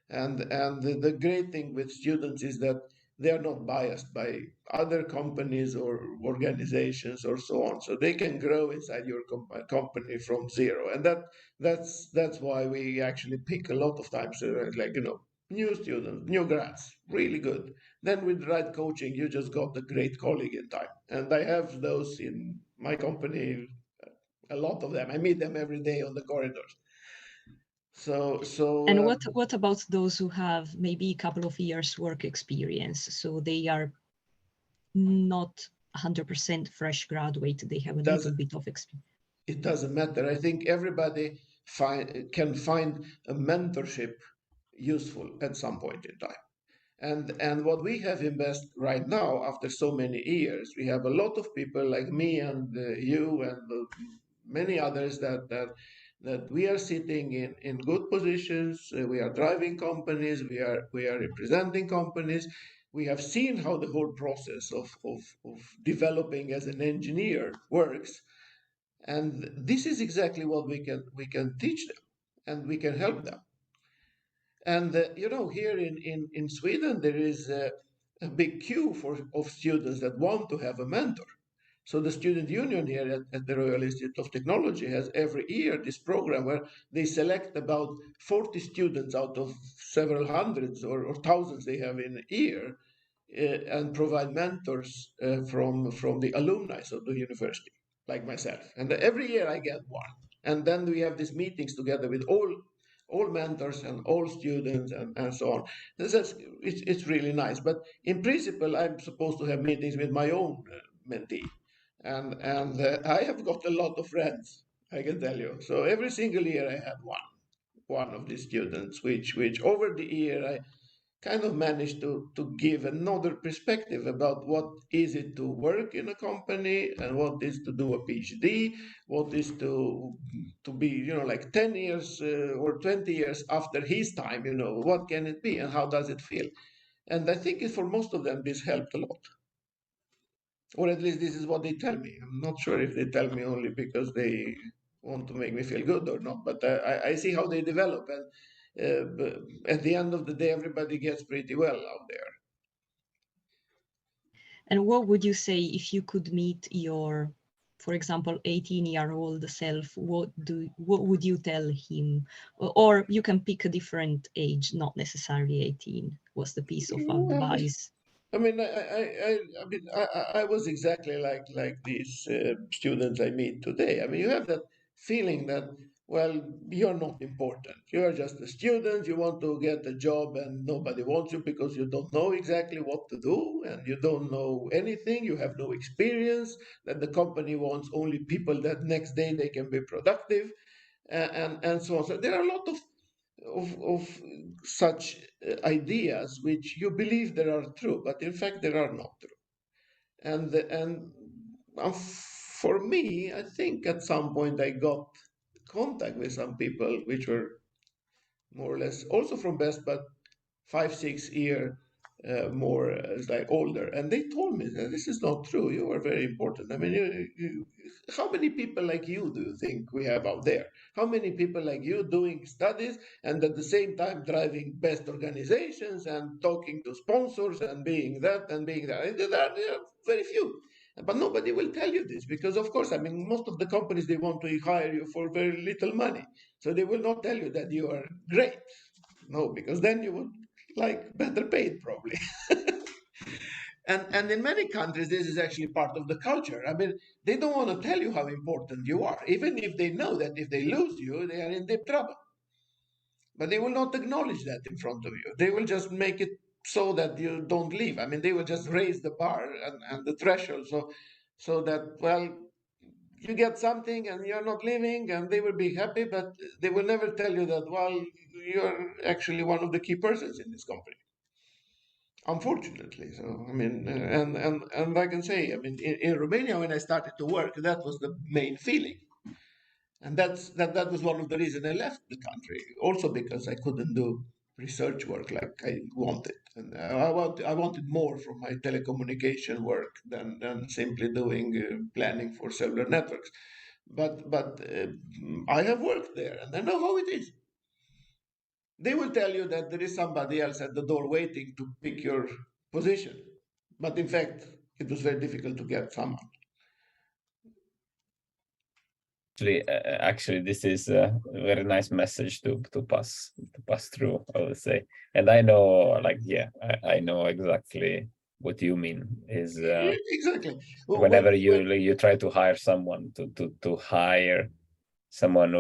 And the great thing with students is that they are not biased by other companies or organizations or so on, so they can grow inside your company from zero. And that's why we actually pick a lot of times, like new students, new grads, really good. Then with the right coaching, you just got a great colleague in time. And I have those in my company, a lot of them. I meet them every day on the corridors. So And what about those who have maybe a couple of years work experience? So they are not 100% fresh graduate. They have a little bit of experience. it doesn't matter. I think everybody can find a mentorship useful at some point in time. And what we have invested right now, after so many years, we have a lot of people like me and you and many others that we are sitting in good positions. We are driving companies. We are representing companies. We have seen how the whole process of developing as an engineer works, and this is exactly what we can teach them, and we can help them. And here in Sweden, there is a big queue of students that want to have a mentor. So the student union here at the Royal Institute of Technology has every year this program where they select about 40 students out of several hundreds or thousands they have in a year, and provide mentors from the alumni of the university, like myself. And every year I get one. And then we have these meetings together with all mentors and all students, and so on. It's really nice. But in principle, I'm supposed to have meetings with my own mentee. And I have got a lot of friends, I can tell you. So every single year I have one of these students, which over the year I kind of managed to give another perspective about what is it to work in a company, and what is to do a PhD, what is to be, like 10 years or 20 years after his time, what can it be and how does it feel? And I think for most of them this helped a lot, or at least this is what they tell me. I'm not sure if they tell me only because they want to make me feel good or not, but I see how they develop, and at the end of the day, everybody gets pretty well out there. And what would you say if you could meet your, for example, 18-year-old self? What would you tell him? Or you can pick a different age, not necessarily 18. What's the piece of Well, advice? I mean, I was exactly like these students I meet today. I mean, you have that feeling that, well, you're not important. You're just a student. You want to get a job, and nobody wants you because you don't know exactly what to do, and you don't know anything. You have no experience. That the company wants only people that next day they can be productive, and so on. So there are a lot of such ideas which you believe there are true, but in fact there are not true. And for me, I think at some point I got contact with some people which were more or less also from Best, but 5 6 year more like older, and they told me that this is not true. You are very important. I mean, how many people like you do you think we have out there? How many people like you doing studies and at the same time driving best organizations and talking to sponsors and being that and being that? There are very few. But nobody will tell you this because, of course, I mean, most of the companies, they want to hire you for very little money. So they will not tell you that you are great. No, because then you would like better paid probably. And in many countries, this is actually part of the culture. I mean, they don't want to tell you how important you are, even if they know that if they lose you, they are in deep trouble. But they will not acknowledge that in front of you. They will just make it so that you don't leave. I mean, they will just raise the bar and the threshold, so that, well, you get something and you're not leaving, and they will be happy, but they will never tell you that, well, you're actually one of the key persons in this company. unfortunately. So I mean, and I can say, I mean, in Romania when I started to work, that was the main feeling, and that was one of the reasons I left the country. Also because I couldn't do research work like I wanted, and I wanted more from my telecommunication work than simply doing planning for cellular networks. But I have worked there, and I know how it is. They will tell you that there is somebody else at the door waiting to pick your position. But in fact, it was very difficult to get someone. Actually, this is a very nice message to pass through, I would say. And I know, like, yeah, I know exactly what you mean. Is Exactly. whenever you try to hire someone to hire someone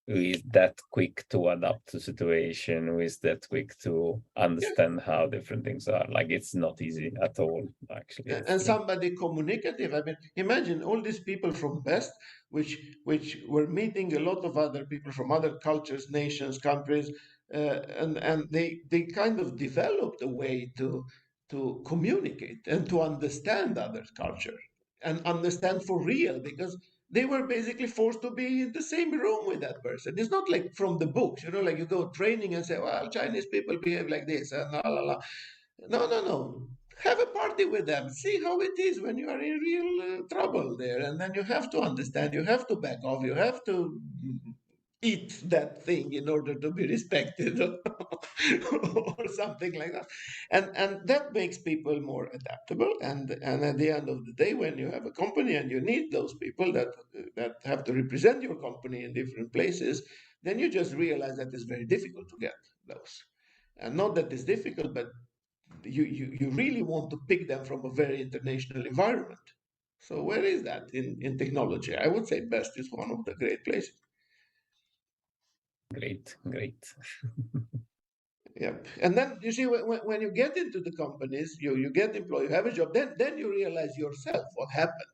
who is that quick to adapt to situation, who is that quick to Yeah, understand how different things are. Like it's not easy at all. Actually, it's and true. somebody communicative. I mean, imagine all these people from West, which were meeting a lot of other people from other cultures, nations, countries, and they kind of developed a way to communicate and to understand other culture and understand for real because they were basically forced to be in the same room with that person. It's not like from the books, like you go training and say, well, Chinese people behave like this and la la la. No, no, no. Have a party with them. See how it is when you are in real trouble there. And then you have to understand, you have to back off, you have to eat that thing in order to be respected or something like that. And that makes people more adaptable. And at the end of the day, when you have a company and you need those people that have to represent your company in different places, then you just realize that it's very difficult to get those. And not that it's difficult, but you really want to pick them from a very international environment. So where is that in technology? I would say best is one of the great places. Great, great. Yep. And then you see when you get into the companies, you get employed, you have a job, then you realize yourself what happened.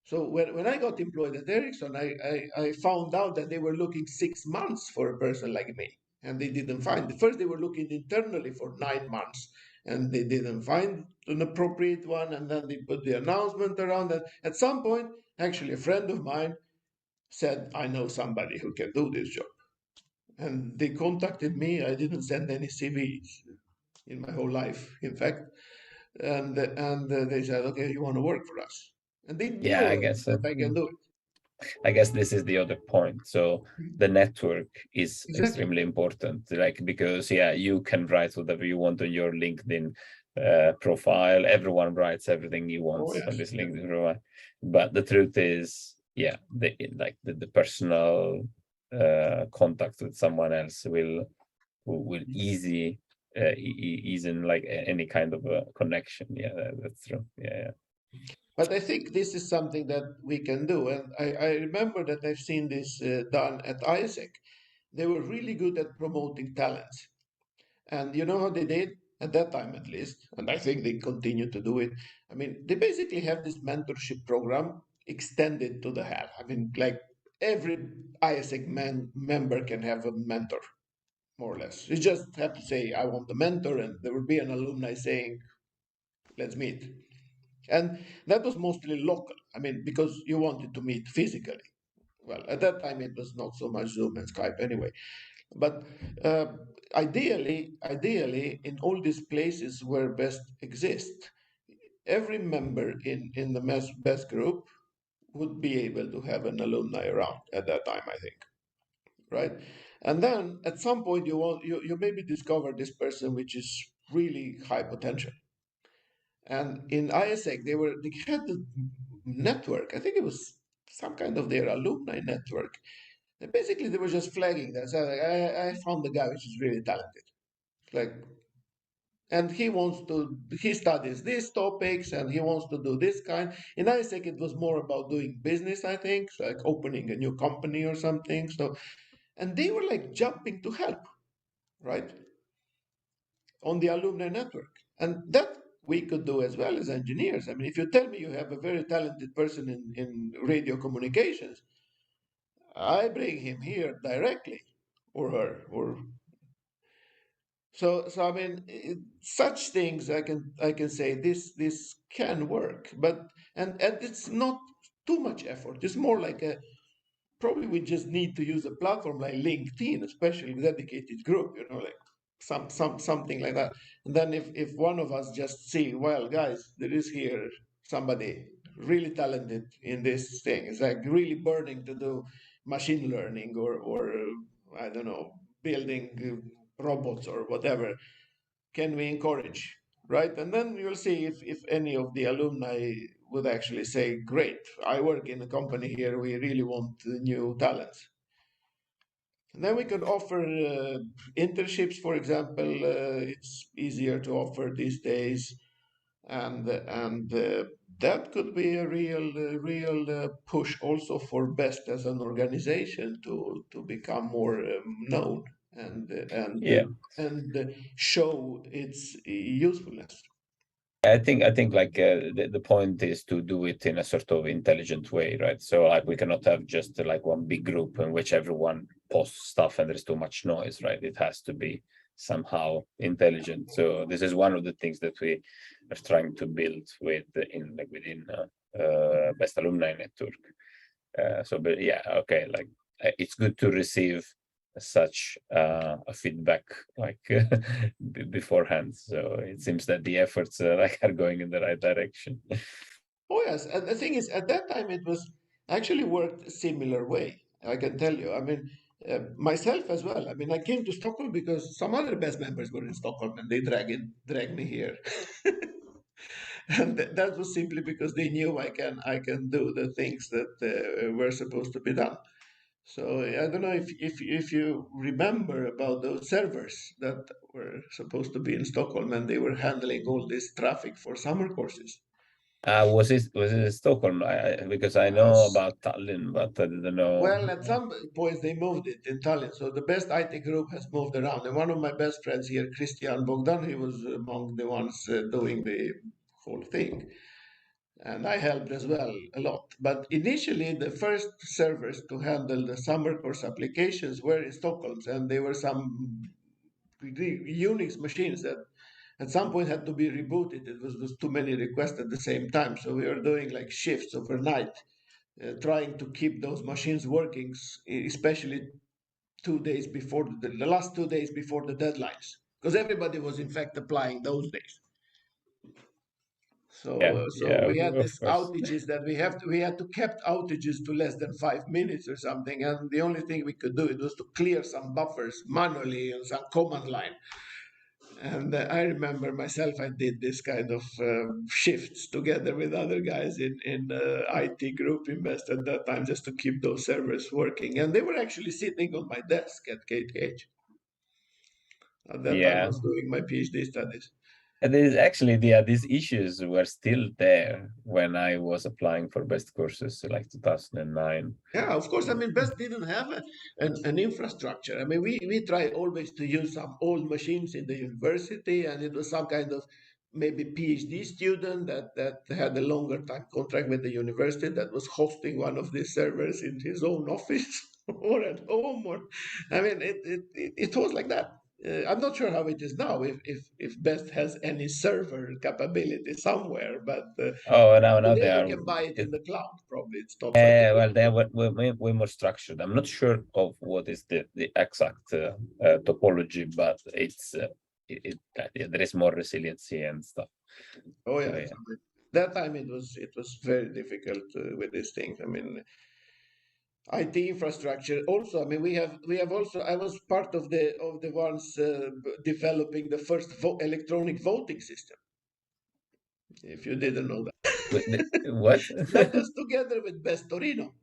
So when I got employed at Ericsson, I found out that they were looking 6 months for a person like me. And they didn't find. First, they were looking internally for 9 months, and they didn't find an appropriate one. And then they put the announcement around that. At some point, actually, a friend of mine said, I know somebody who can do this job. And they contacted me. I didn't send any CVs in my whole life, in fact. And they said, okay, you want to work for us? And they Yeah, knew that I can do it. I guess this is the other point. So the network is Exactly. extremely important, like because yeah, you can write whatever you want on your LinkedIn profile. Everyone writes everything he Oh, wants on yes. this LinkedIn profile, but the truth is, yeah, the personal contact with someone else will ease in like any kind of a connection. Yeah, that's true. Yeah, But I think this is something that we can do. And I remember that I've seen this done at ISEC. They were really good at promoting talents. And you know how they did? At that time, at least, and I think they continue to do it. I mean, they basically have this mentorship program extended to the hell. I mean, like every ISEC member can have a mentor, more or less. You just have to say, I want a mentor, and there will be an alumni saying, let's meet. And that was mostly local. I mean, because you wanted to meet physically. Well, at that time, it was not so much Zoom and Skype anyway. But uh, ideally, in all these places where best exist, every member in the best group would be able to have an alumni around at that time, I think, right? And then at some point you maybe discover this person which is really high potential. And in ISEC they had the network. I think it was some kind of their alumni network. And basically they were just flagging that. So I found the guy which is really talented. Like, and he studies these topics and he wants to do this kind. In ISEC it was more about doing business, I think, so like opening a new company or something. So and they were like jumping to help, right? On the alumni network. And that we could do as well as engineers. I mean, if you tell me you have a very talented person in radio communications, I bring him here directly, or her, or So I mean, such things I can say this can work, but and it's not too much effort. It's more like a probably we just need to use a platform like LinkedIn, especially dedicated group, like something like that. And then if one of us just see, well, guys, there is here somebody really talented in this thing. It's like really burning to do machine learning or I don't know, building robots or whatever. Can we encourage? Right? And then you'll see if any of the alumni would actually say, great, I work in a company here, we really want new talents. And then we could offer internships, for example. It's easier to offer these days, and that could be a real push also for Best as an organization to become more known and Yeah. show its usefulness. I think like the point is to do it in a sort of intelligent way, right? So like we cannot have just like one big group in which everyone posts stuff and there's too much noise, right? It has to be somehow intelligent. So this is one of the things that we are trying to build within Best Alumni Network. But yeah, okay, like it's good to receive such a feedback like beforehand. So it seems that the efforts like are going in the right direction. Oh yes, and the thing is, at that time it was actually worked a similar way. I can tell you. I mean, myself as well. I mean, I came to Stockholm because some other best members were in Stockholm, and they dragged me here. And that was simply because they knew I can do the things that were supposed to be done. So I don't know if you remember about those servers that were supposed to be in Stockholm, and they were handling all this traffic for summer courses. Was it Stockholm? Because I Uh, know about Tallinn, but I didn't know. Well, at some points they moved it in Tallinn. So the best IT group has moved around. And one of my best friends here, Christian Bogdan, he was among the ones doing the whole thing. And I helped as well a lot. But initially, the first servers to handle the summer course applications were in Stockholm, and they were some Unix machines that at some point had to be rebooted. It was too many requests at the same time. So we were doing like shifts overnight trying to keep those machines working, especially 2 days before the last 2 days before the deadlines, because everybody was in fact applying those days. Yeah, So yeah, we had of these course. outages that we had to kept outages to less than 5 minutes or something, and the only thing we could do it was to clear some buffers manually on some command line. And I remember myself, I did this kind of shifts together with other guys in IT group invest at that time just to keep those servers working. And they were actually sitting on my desk at KTH. At that time, I Yeah. was doing my PhD studies. And there's actually these issues were still there when I was applying for best courses like 2009. Yeah, of course. I mean, Best didn't have an infrastructure. I mean, we try always to use some old machines in the university, and it was some kind of maybe PhD student that had a longer time contract with the university that was hosting one of these servers in his own office or at home. Or I mean, it was like that. I'm not sure how it is now. If Best has any server capability somewhere, but Oh, now they today you are. can buy it in It, the cloud. Probably it's not such a big well, they are deal. way more structured. I'm not sure of what is the exact topology, but yeah, there is more resiliency and stuff. Oh So yeah, yeah. that time it was very difficult with these things. I mean, IT infrastructure. Also, I mean, we have also. I was part of the ones developing the first electronic voting system. If you didn't know that, What? that was together with Best Torino.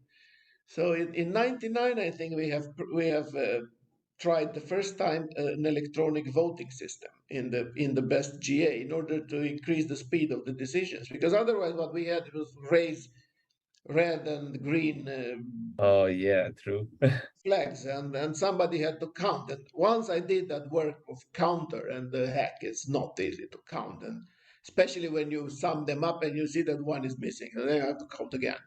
So in '99, I think we have tried the first time an electronic voting system in the Best GA in order to increase the speed of the decisions. Because otherwise, what we had was raise red and green Oh yeah, true. flags, and somebody had to count. And once I did that work of counter, and the heck, it's not easy to count, and especially when you sum them up and you see that one is missing, and then you have to count again.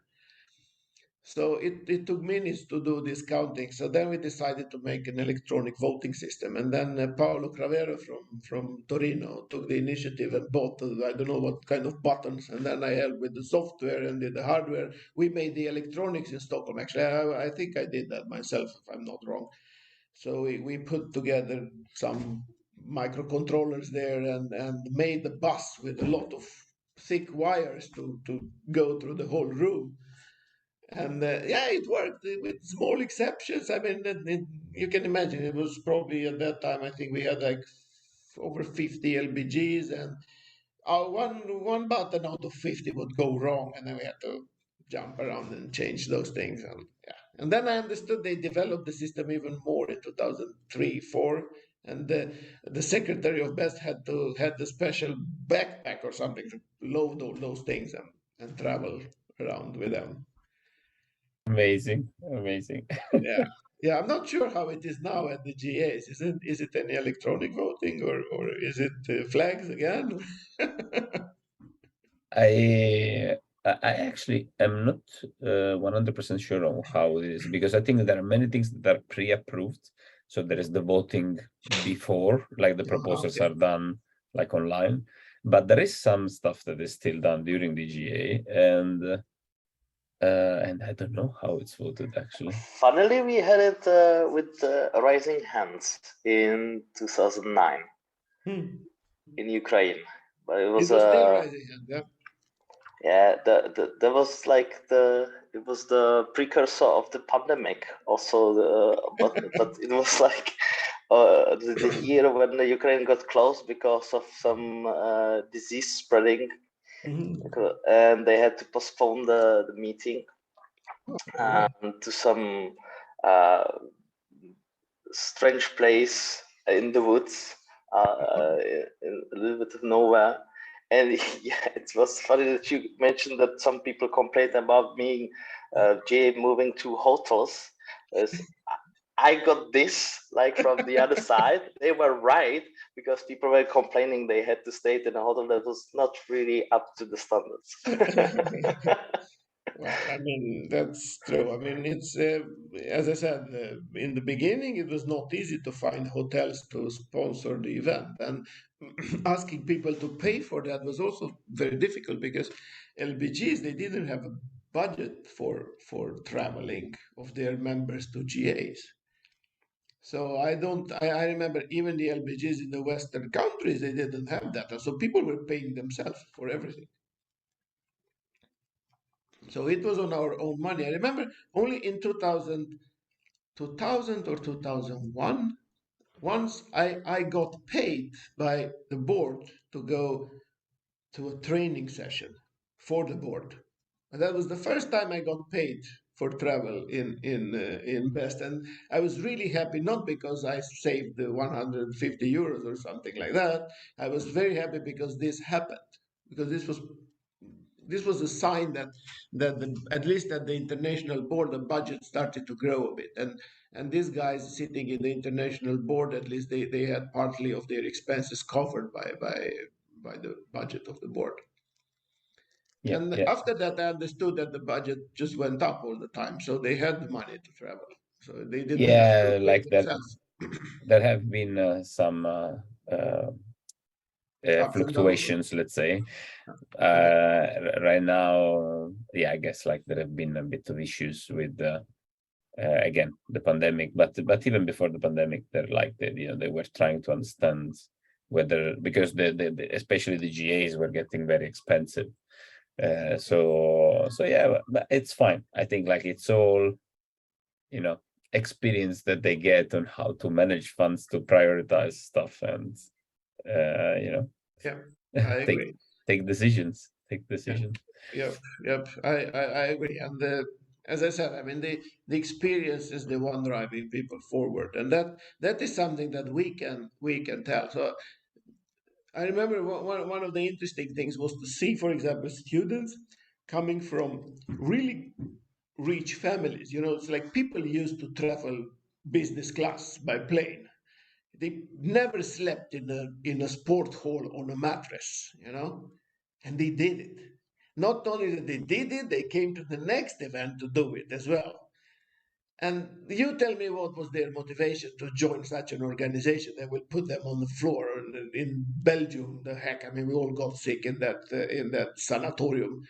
So it took minutes to do this counting. So then we decided to make an electronic voting system. And then Paolo Cravero from Torino took the initiative and bought, I don't know what kind of buttons. And then I helped with the software and did the hardware. We made the electronics in Stockholm. Actually, I think I did that myself, if I'm not wrong. So we put together some microcontrollers there and made the bus with a lot of thick wires to go through the whole room. And yeah, it worked with small exceptions. I mean, you can imagine it was probably at that time, I think we had like over 50 LBGs, and one button out of 50 would go wrong, and then we had to jump around and change those things. And yeah, and then I understood they developed the system even more in 2003, 4, and the secretary of Best had the special backpack or something to load all those things and travel around with them. Amazing, amazing. Yeah. Yeah, I'm not sure how it is now at the GAs. Is it any electronic voting or is it flags again? I actually am not 100% sure on how it is, because I think there are many things that are pre-approved. So there is the voting before, like the proposals Okay. are done like online, but there is some stuff that is still done during the GA, and I don't know how it's voted actually. Funnily, we had it with Rising Hands in 2009 Hmm. in Ukraine, but it It was was still rising hand, yeah. yeah, there was like it was the precursor of the pandemic also, but it was like the year when the Ukraine got closed because of some disease spreading, Mhm. and they had to postpone the meeting Yeah. to some uh, strange place in the woods, in a little bit of nowhere. And yeah, it was funny that you mentioned that some people complained about me, Jay, moving to hotels. As I got this like from the other side. They were right, because people were complaining they had to stay in a hotel that was not really up to the standards. Well, I mean, that's true. I mean, it's as I said in the beginning, it was not easy to find hotels to sponsor the event, and asking people to pay for that was also very difficult because LBGs they didn't have a budget for traveling of their members to GAs. So I don't. I remember even the LBGs in the Western countries they didn't have that, and so people were paying themselves for everything. So it was on our own money. I remember only in 2000 or 2001, once I got paid by the board to go to a training session for the board. And that was the first time I got paid for travel in Best, and I was really happy not because I saved the 150 euros or something like that. I was very happy because this happened, because this was a sign that at least at the international board the budget started to grow a bit, and these guys sitting in the international board, at least they had partly of their expenses covered by the budget of the board. Yeah, And yeah, after that, I understood that the budget just went up all the time, so they had the money to travel, so they didn't have to yeah, pay like that. themselves. There have been some uh, Ups and downs. fluctuations, let's say. Yeah. Right now, yeah, I guess like there have been a bit of issues with again the pandemic, but even before the pandemic, they're like they were trying to understand whether, because the especially the GAs were getting very expensive. So yeah, but it's fine. I think like it's all experience that they get on how to manage funds, to prioritize stuff, and Yeah, I take agree. take decisions. Take Yeah. decisions. Yep, yep. I agree. And as I said, I mean the experience is the one driving people forward, and that is something that we can tell. So I remember one of the interesting things was to see, for example, students coming from really rich families. It's like people used to travel business class by plane. They never slept in a sport hall on a mattress, and they did it. Not only that they did it, they came to the next event to do it as well. And you tell me what was their motivation to join such an organization that will put them on the floor in Belgium? The heck, I mean, we all got sick in that sanatorium.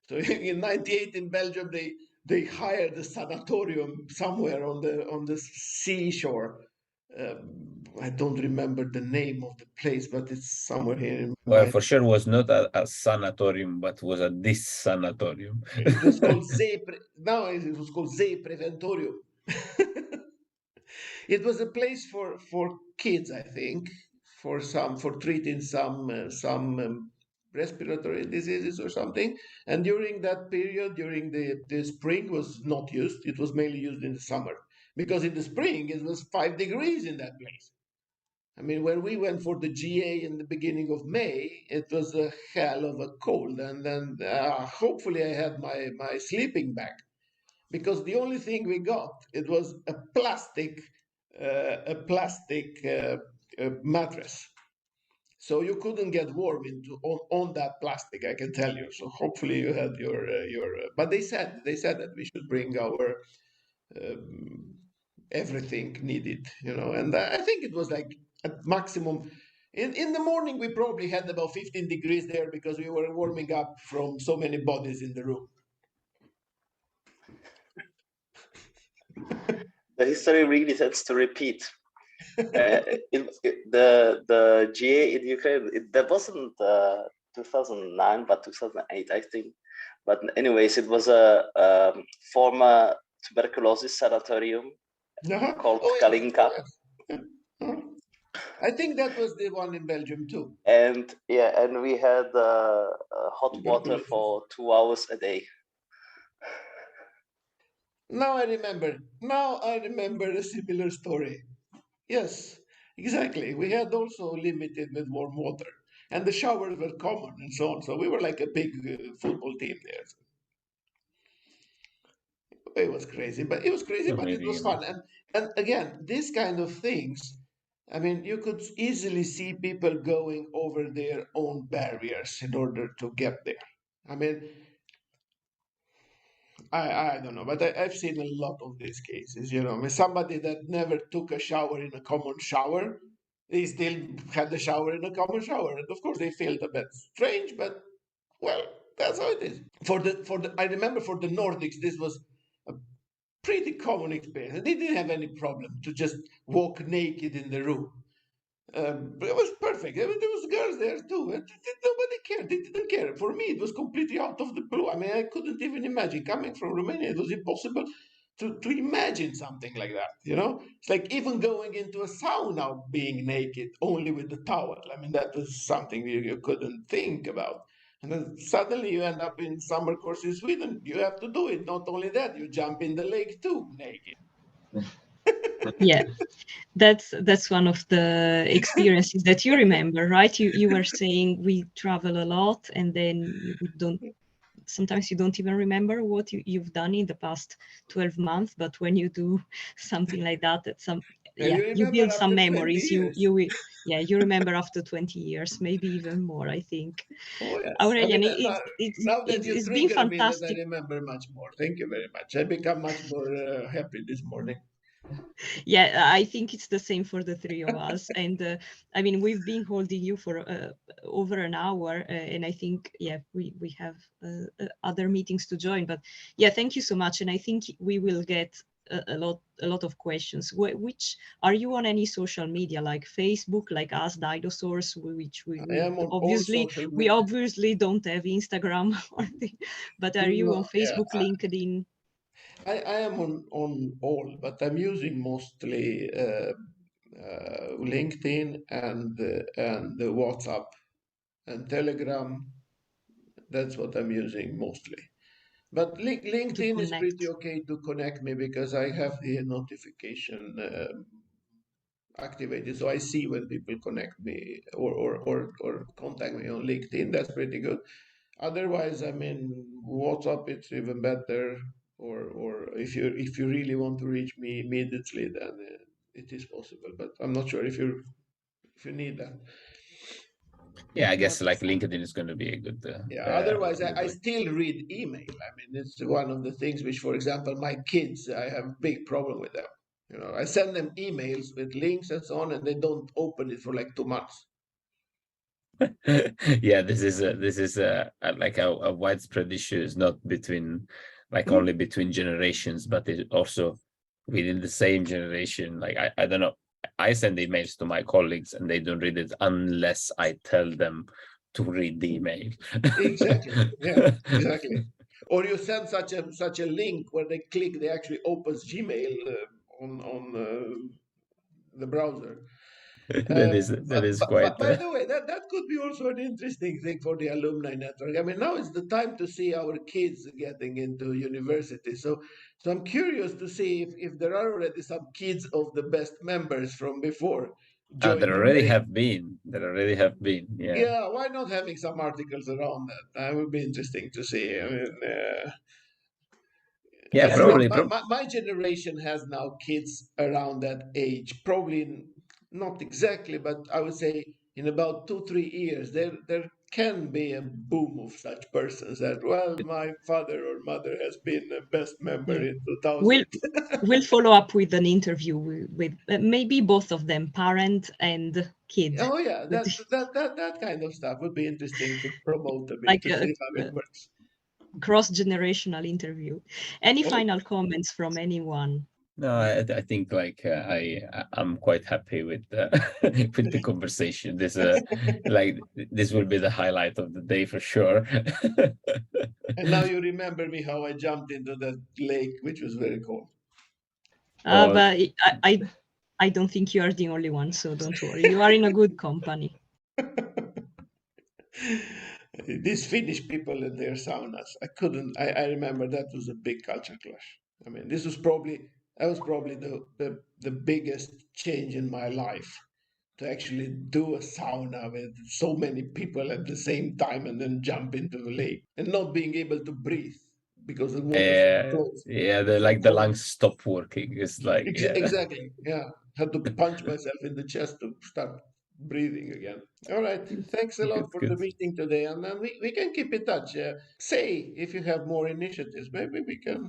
So in '98 in Belgium, they hired a sanatorium somewhere on the seashore. I don't remember the name of the place, but it's somewhere here in my Well, mind. for sure was not a sanatorium, but was a this sanatorium. It was called now it was called Zee Preventorium. It was a place for kids, I think, for treating some respiratory diseases or something. And during that period, during the spring, was not used. It was mainly used in the summer because in the spring it was 5 degrees in that place. I mean, when we went for the GA in the beginning of May, it was a hell of a cold, and then hopefully I had my sleeping bag because the only thing we got it was a plastic mattress, so you couldn't get warm on that plastic. I can tell you. So hopefully you had your. But they said that we should bring our um, everything needed, and I think it was like at maximum. In the morning, we probably had about 15 degrees there because we were warming up from so many bodies in the room. The history really tends to repeat. The GA in Ukraine, that wasn't 2009, but 2008, I think. But anyways, it was a former tuberculosis sanatorium called Oh yes, Kalinka. yes. I think that was the one in Belgium too. And yeah, and we had hot water for 2 hours a day. Now I remember. Now I remember a similar story. Yes, exactly. We had also limited with warm water, and the showers were common and so on. So we were like a big football team there. It was crazy, but it was crazy, but it was fun. And again, these kind of things. I mean, you could easily see people going over their own barriers in order to get there. I mean, I don't know, but I've seen a lot of these cases. I mean, somebody that never took a shower in a common shower, they still had the shower in a common shower, and of course they felt a bit strange, but well, that's how it is. I remember for the Nordics, this was a pretty common experience. They didn't have any problem to just walk naked in the room. It was perfect. I mean, there was girls there too. And nobody cared. They didn't care. For me, it was completely out of the blue. I mean, I couldn't even imagine coming from Romania. It was impossible to imagine something like that. It's like even going into a sauna being naked only with the towel. I mean, that was something you couldn't think about. And then suddenly you end up in summer course in Sweden. You have to do it. Not only that, you jump in the lake too naked. Yeah, that's one of the experiences that you remember, right? You were saying we travel a lot, and then we don't. Sometimes you don't even remember what you've done in the past 12 months, but when you do something like that, And you you remember build some after 20 memories. years. You remember after 20 years, maybe even more, I think. Oh yes. I mean, Aurelian, now that you it's been trigger me, that I fantastic. remember much more. Thank you very much. I become much more happy this morning. Yeah, I think it's the same for the three of us. And I mean, we've been holding you for over an hour, and I think, yeah, we have other meetings to join. But yeah, thank you so much. And I think we will get a lot of questions. Which are you on any social media like Facebook, like us dinosaurs, which I am on all social we media. obviously don't have Instagram, but are you on No, yeah, Facebook, LinkedIn? I am on all, but I'm using mostly LinkedIn and WhatsApp and Telegram. That's what I'm using mostly. But To LinkedIn is pretty connect? okay to connect me because I have the notification activated, so I see when people connect me or contact me on LinkedIn. That's pretty good. Otherwise, I mean, WhatsApp it's even better. Or if you really want to reach me immediately, then it is possible. But I'm not sure if you need that. Yeah, I guess not like exactly. LinkedIn is going to be a Yeah, otherwise, good I way. still read email. I mean, it's one of the things which, for example, my kids, I have a big problem with them. You know, I send them emails with links and so on, and they don't open it for like 2 months. Yeah, this is like a widespread issue. Is not between like Hmm? only between generations, but it also within the same generation. Like I don't know. I send emails to my colleagues and they don't read it unless I tell them to read the email. Exactly. Yeah, exactly. Or you send such a link where they click, they actually opens Gmail on the browser. That is But quite by the way, that could be also an interesting thing for the alumni network. I mean, now is the time to see our kids getting into university. So I'm curious to see if there are already some kids of the best members from before there joining. already have been. There already have been. Yeah. Yeah, why not having some articles around that? That would be interesting to see. I mean, Yeah, I think probably. my generation has now kids around that age. Probably not exactly, but I would say in about 2 3 years there can be a boom of such persons that well, my father or mother has been a best member Yeah. in We'll 2000. we'll follow up with an interview with maybe both of them, parent and kid. Oh yeah, With that kind of stuff would be interesting to promote a bit like to see how it a works. cross-generational interview. Any Oh, final comments from anyone? No, I think like I'm quite happy with with the conversation. This like this will be the highlight of the day for sure. and now you remember me how I jumped into that lake, which was very cold. Oh, But I don't think you are the only one, so don't worry. You are in a good company. These Finnish people in their saunas, I couldn't. I remember that was a big culture clash. I mean, that was probably the biggest change in my life to actually do a sauna with so many people at the same time and then jump into the lake and not being able to breathe because the water's so close. yeah, It's the so like the cold. lungs stop working. It's like yeah, Exactly. Yeah. Had to punch myself in the chest to start breathing again. All right. Thanks a lot good, for the good. meeting today. And then we can keep in touch. Say if you have more initiatives, maybe we can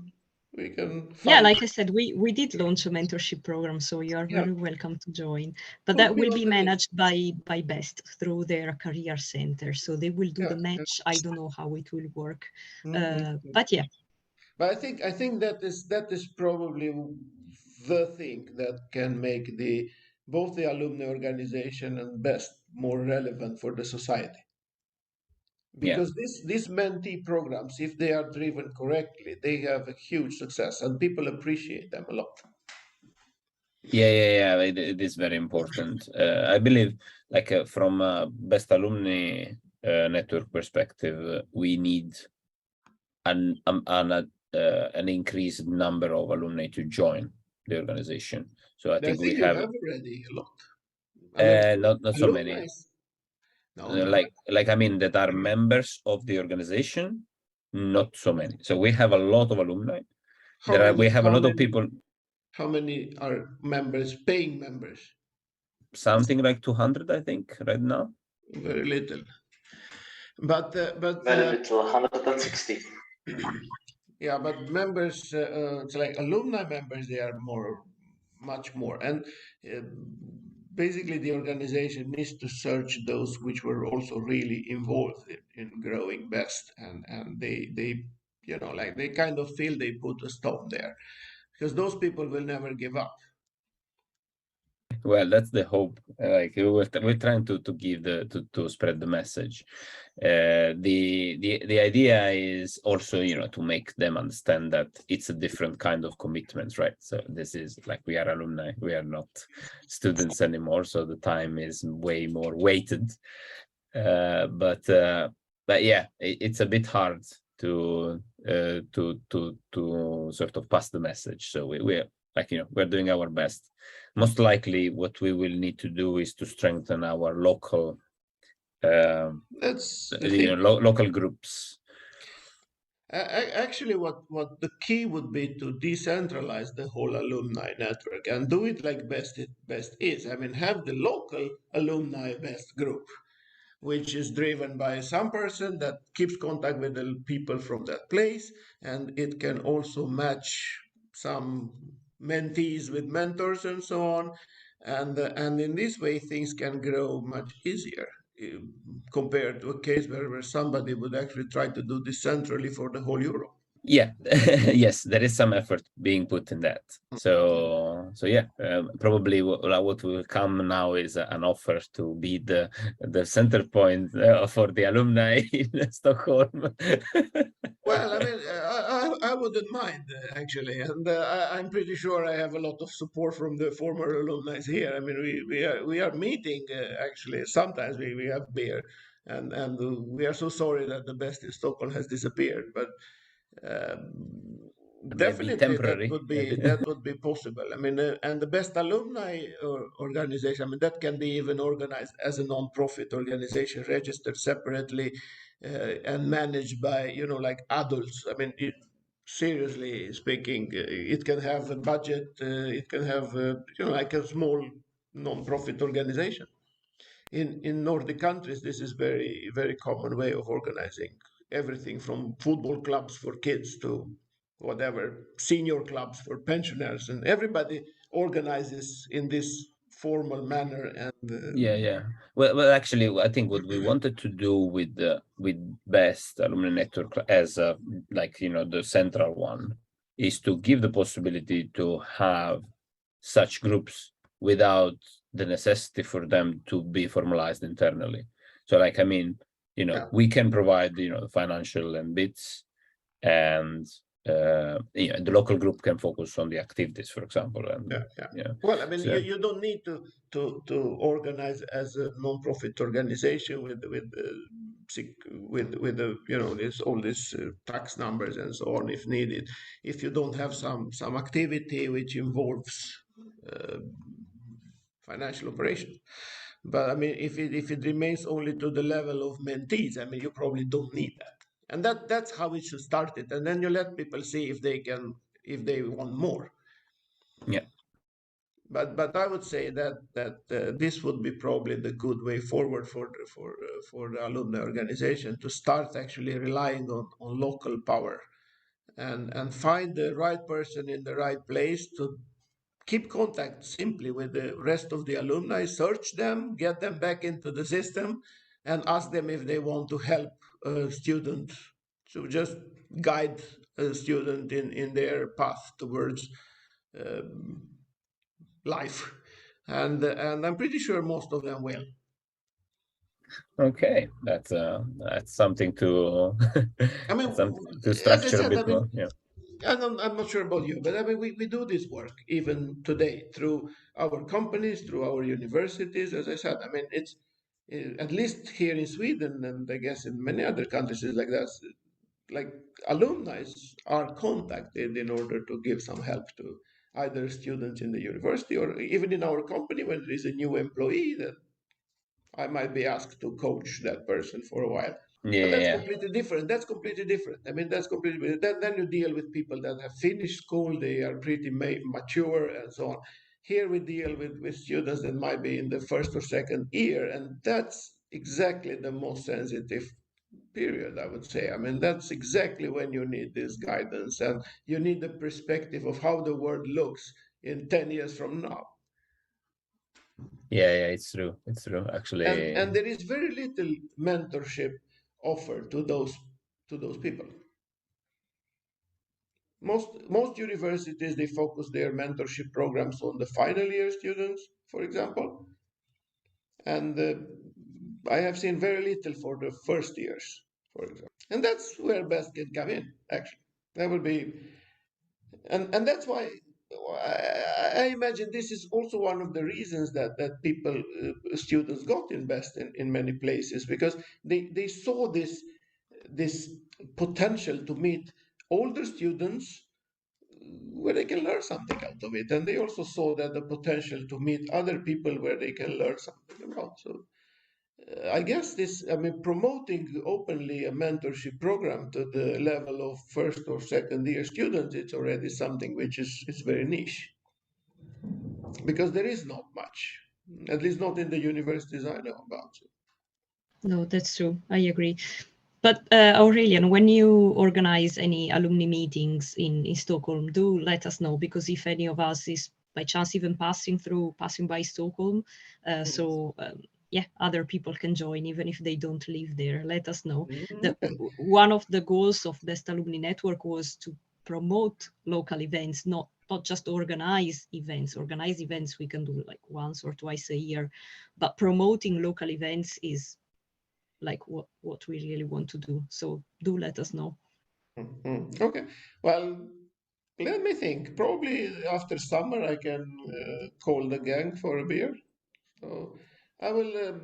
Yeah, find. like I said, we did launch a mentorship program, so you are Yeah. very welcome to join. But Put that me will on be the list. managed by Best through their career center. So they will do Yeah. the Yeah. match. I don't know how it will work. Mhm. But yeah, But I think that is probably the thing that can make the both the alumni organization and best more relevant for the society. Yeah. Because these mentee programs, if they are driven correctly, they have a huge success and people appreciate them a lot. Yeah. It is very important. I believe, like from a best alumni network perspective, we need an increased number of alumni to join the organization. So I I think we think you have have already a lot. Alum- not so Alumni? many. No, no. Like I mean that are members of the organization, not so many. So we have a lot of alumni. How We many? have a How lot of many? people, How many are members, paying members? something like 200, I think, right now. Very little. But Very little, 160. yeah, but members, it's like alumni members, they are much more. And uh, basically, the organization needs to search those which were also really involved in growing best, and like they kind of feel they put a stop there because those people will never give up. Well, that's the hope. Like we're trying to give to spread the message. The idea is also, to make them understand that it's a different kind of commitment, right? So this is like we are alumni, we are not students anymore, so the time is way more weighted. But yeah, it's a bit hard to sort of pass the message. So we're like, we're doing our best. Most likely what we will need to do is to strengthen our local That's the thing. local groups. Actually, what the key would be to decentralize the whole alumni network and do it like best is. I mean, have the local alumni best group, which is driven by some person that keeps contact with the people from that place, and it can also match some mentees with mentors and so on, and in this way things can grow much easier uh, compared to a case where somebody would actually try to do this centrally for the whole Europe. Yeah, yes, there is some effort being put in that. So yeah, probably what will come now is an offer to be the center point for the alumni in Stockholm. Well, I mean, I wouldn't mind actually, and I'm pretty sure I have a lot of support from the former alumni here. I mean, we are meeting actually. Sometimes we have beer, and we are so sorry that the best in Stockholm has disappeared. But Maybe definitely that temporary. would be possible. I mean, and the best alumni organization. I mean, that can be even organized as a non-profit organization, registered separately, and managed by like adults. I mean, seriously speaking, it can have a budget. It can have like a small non-profit organization. In Nordic countries, this is very common way of organizing everything from football clubs for kids to whatever senior clubs for pensioners, and everybody organizes in this formal manner. And Yeah. Well, actually, I think what we wanted to do with Best Alumni Network as the central one is to give the possibility to have such groups without the necessity for them to be formalized internally. So, like, I mean, yeah, we can provide financial and bits, and the local group can focus on the activities, for example, and yeah. Well, I mean, so you don't need to organize as a non-profit organization with the this all these tax numbers and so on if needed. If you don't have some activity which involves uh, financial operations. But I mean, if it remains only to the level of mentees, I mean, you probably don't need that. And that's how it should start it. And then you let people see if they want more. yeah. But I would say that this would be probably the good way forward for the alumni organization to start actually relying on local power, and find the right person in the right place to keep contact simply with the rest of the alumni, search them, get them back into the system, and ask them if they want to help a student, to just guide a student in their path towards um, life. And I'm pretty sure most of them will. Okay, that's something to I mean, something to as I structure a said, I bit mean, more. Yeah. I'm not sure about you, but I mean, we do this work even today through our companies, through our universities. As I said, I mean, it's at least here in Sweden, and I guess in many other countries, it's like that. Like alumni are contacted in order to give some help to either students in the university or even in our company when there is a new employee that I might be asked to coach that person for a while. But that's Yeah. completely different. That's completely different. I mean, that's completely different. Then you deal with people that have finished school, they are pretty mature and so on. Here we deal with students that might be in the first or second year, and that's exactly the most sensitive period, I would say. I mean, that's exactly when you need this guidance and you need the perspective of how the world looks in 10 years from now. Yeah, it's true. It's true, actually. And there is very little mentorship offered to those people. Most universities, they focus their mentorship programs on the final year students, for example, and I have seen very little for the first years, for example, and that's where best can come in. Actually, that would be, and that's why I imagine this is also one of the reasons that people students got invest in many places, because they saw this potential to meet older students where they can learn something out of it, and they also saw that the potential to meet other people where they can learn something about. So I guess this, I mean, promoting openly a mentorship program to the level of first or second year students, it's already something which is very niche, because there is not much, at least not in the universities I know about. No, that's true. I agree. But Aurelian, when you organize any alumni meetings in Stockholm, do let us know, because if any of us is by chance even passing by Stockholm, yeah, other people can join even if they don't live there. Let us know. Okay. One of the goals of Best Alumni Network was to promote local events, not just organize events. Organize events we can do like once or twice a year, but promoting local events is like what we really want to do. So do let us know. Okay. Well, let me think. Probably after summer, I can call the gang for a beer. So I will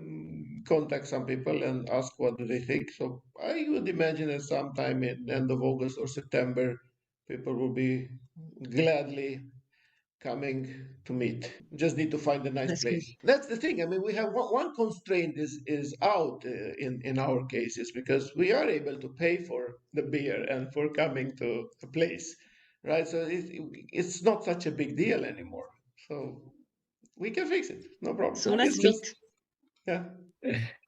contact some people and ask what do they think. So I would imagine that sometime in end of August or September, people will be gladly coming to meet. Just need to find a nice That's good. place. That's the thing. I mean, we have one constraint is out in our cases because we are able to pay for the beer and for coming to a place, right? So it's not such a big deal anymore. So we can fix it, no problem. So let's It's just meet. yeah.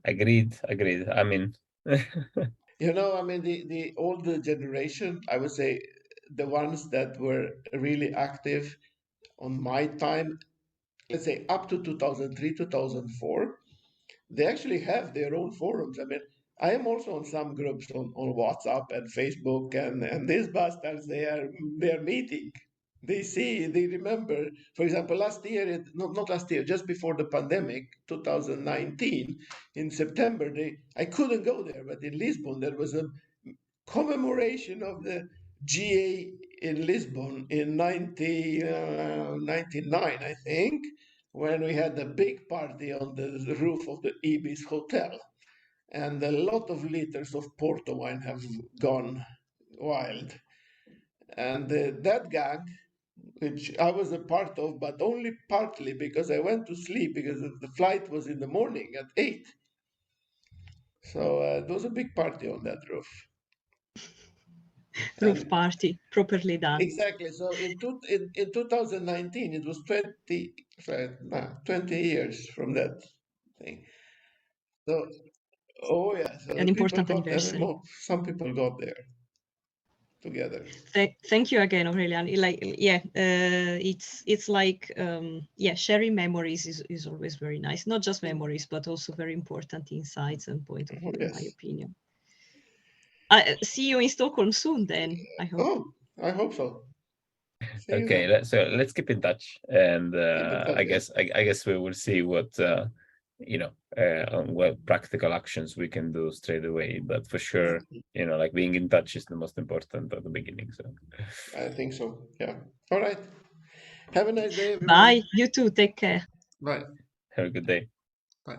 Agreed. I mean, I mean the older generation, I would say the ones that were really active on my time, let's say up to 2003, 2004, they actually have their own forums. I mean, I am also on some groups on WhatsApp and Facebook, and these bastards, they are meeting. They see, they remember. For example, last year, not last year, just before the pandemic, 2019, in September, I couldn't go there, but in Lisbon there was a commemoration of the GA in Lisbon in 1999, I think, when we had a big party on the roof of the Ibis Hotel. And a lot of liters of Porto wine have gone wild. And that gang, which I was a part of, but only partly because I went to sleep because the flight was in the morning at 8. So it was a big party on that roof. Roof And party properly done. exactly. So in 2019, it was 20 years from that thing. So, oh yeah, so An the people important got there. anniversary. Some people got there together. Thank you again, Aurelian. Like, yeah, it's like, yeah, sharing memories is always very nice. Not just memories, but also very important insights and point of Oh, view, in my yes. opinion. I see you in Stockholm soon then, I hope. Oh, I hope so. See you okay. then. So let's keep in touch, and Keep in touch. I guess we will see what what practical actions we can do straight away. But for sure, like being in touch is the most important at the beginning. So I think so. Yeah. All right. Have a nice day, everyone. Bye. You too. Take care. Bye. have a good day. Bye.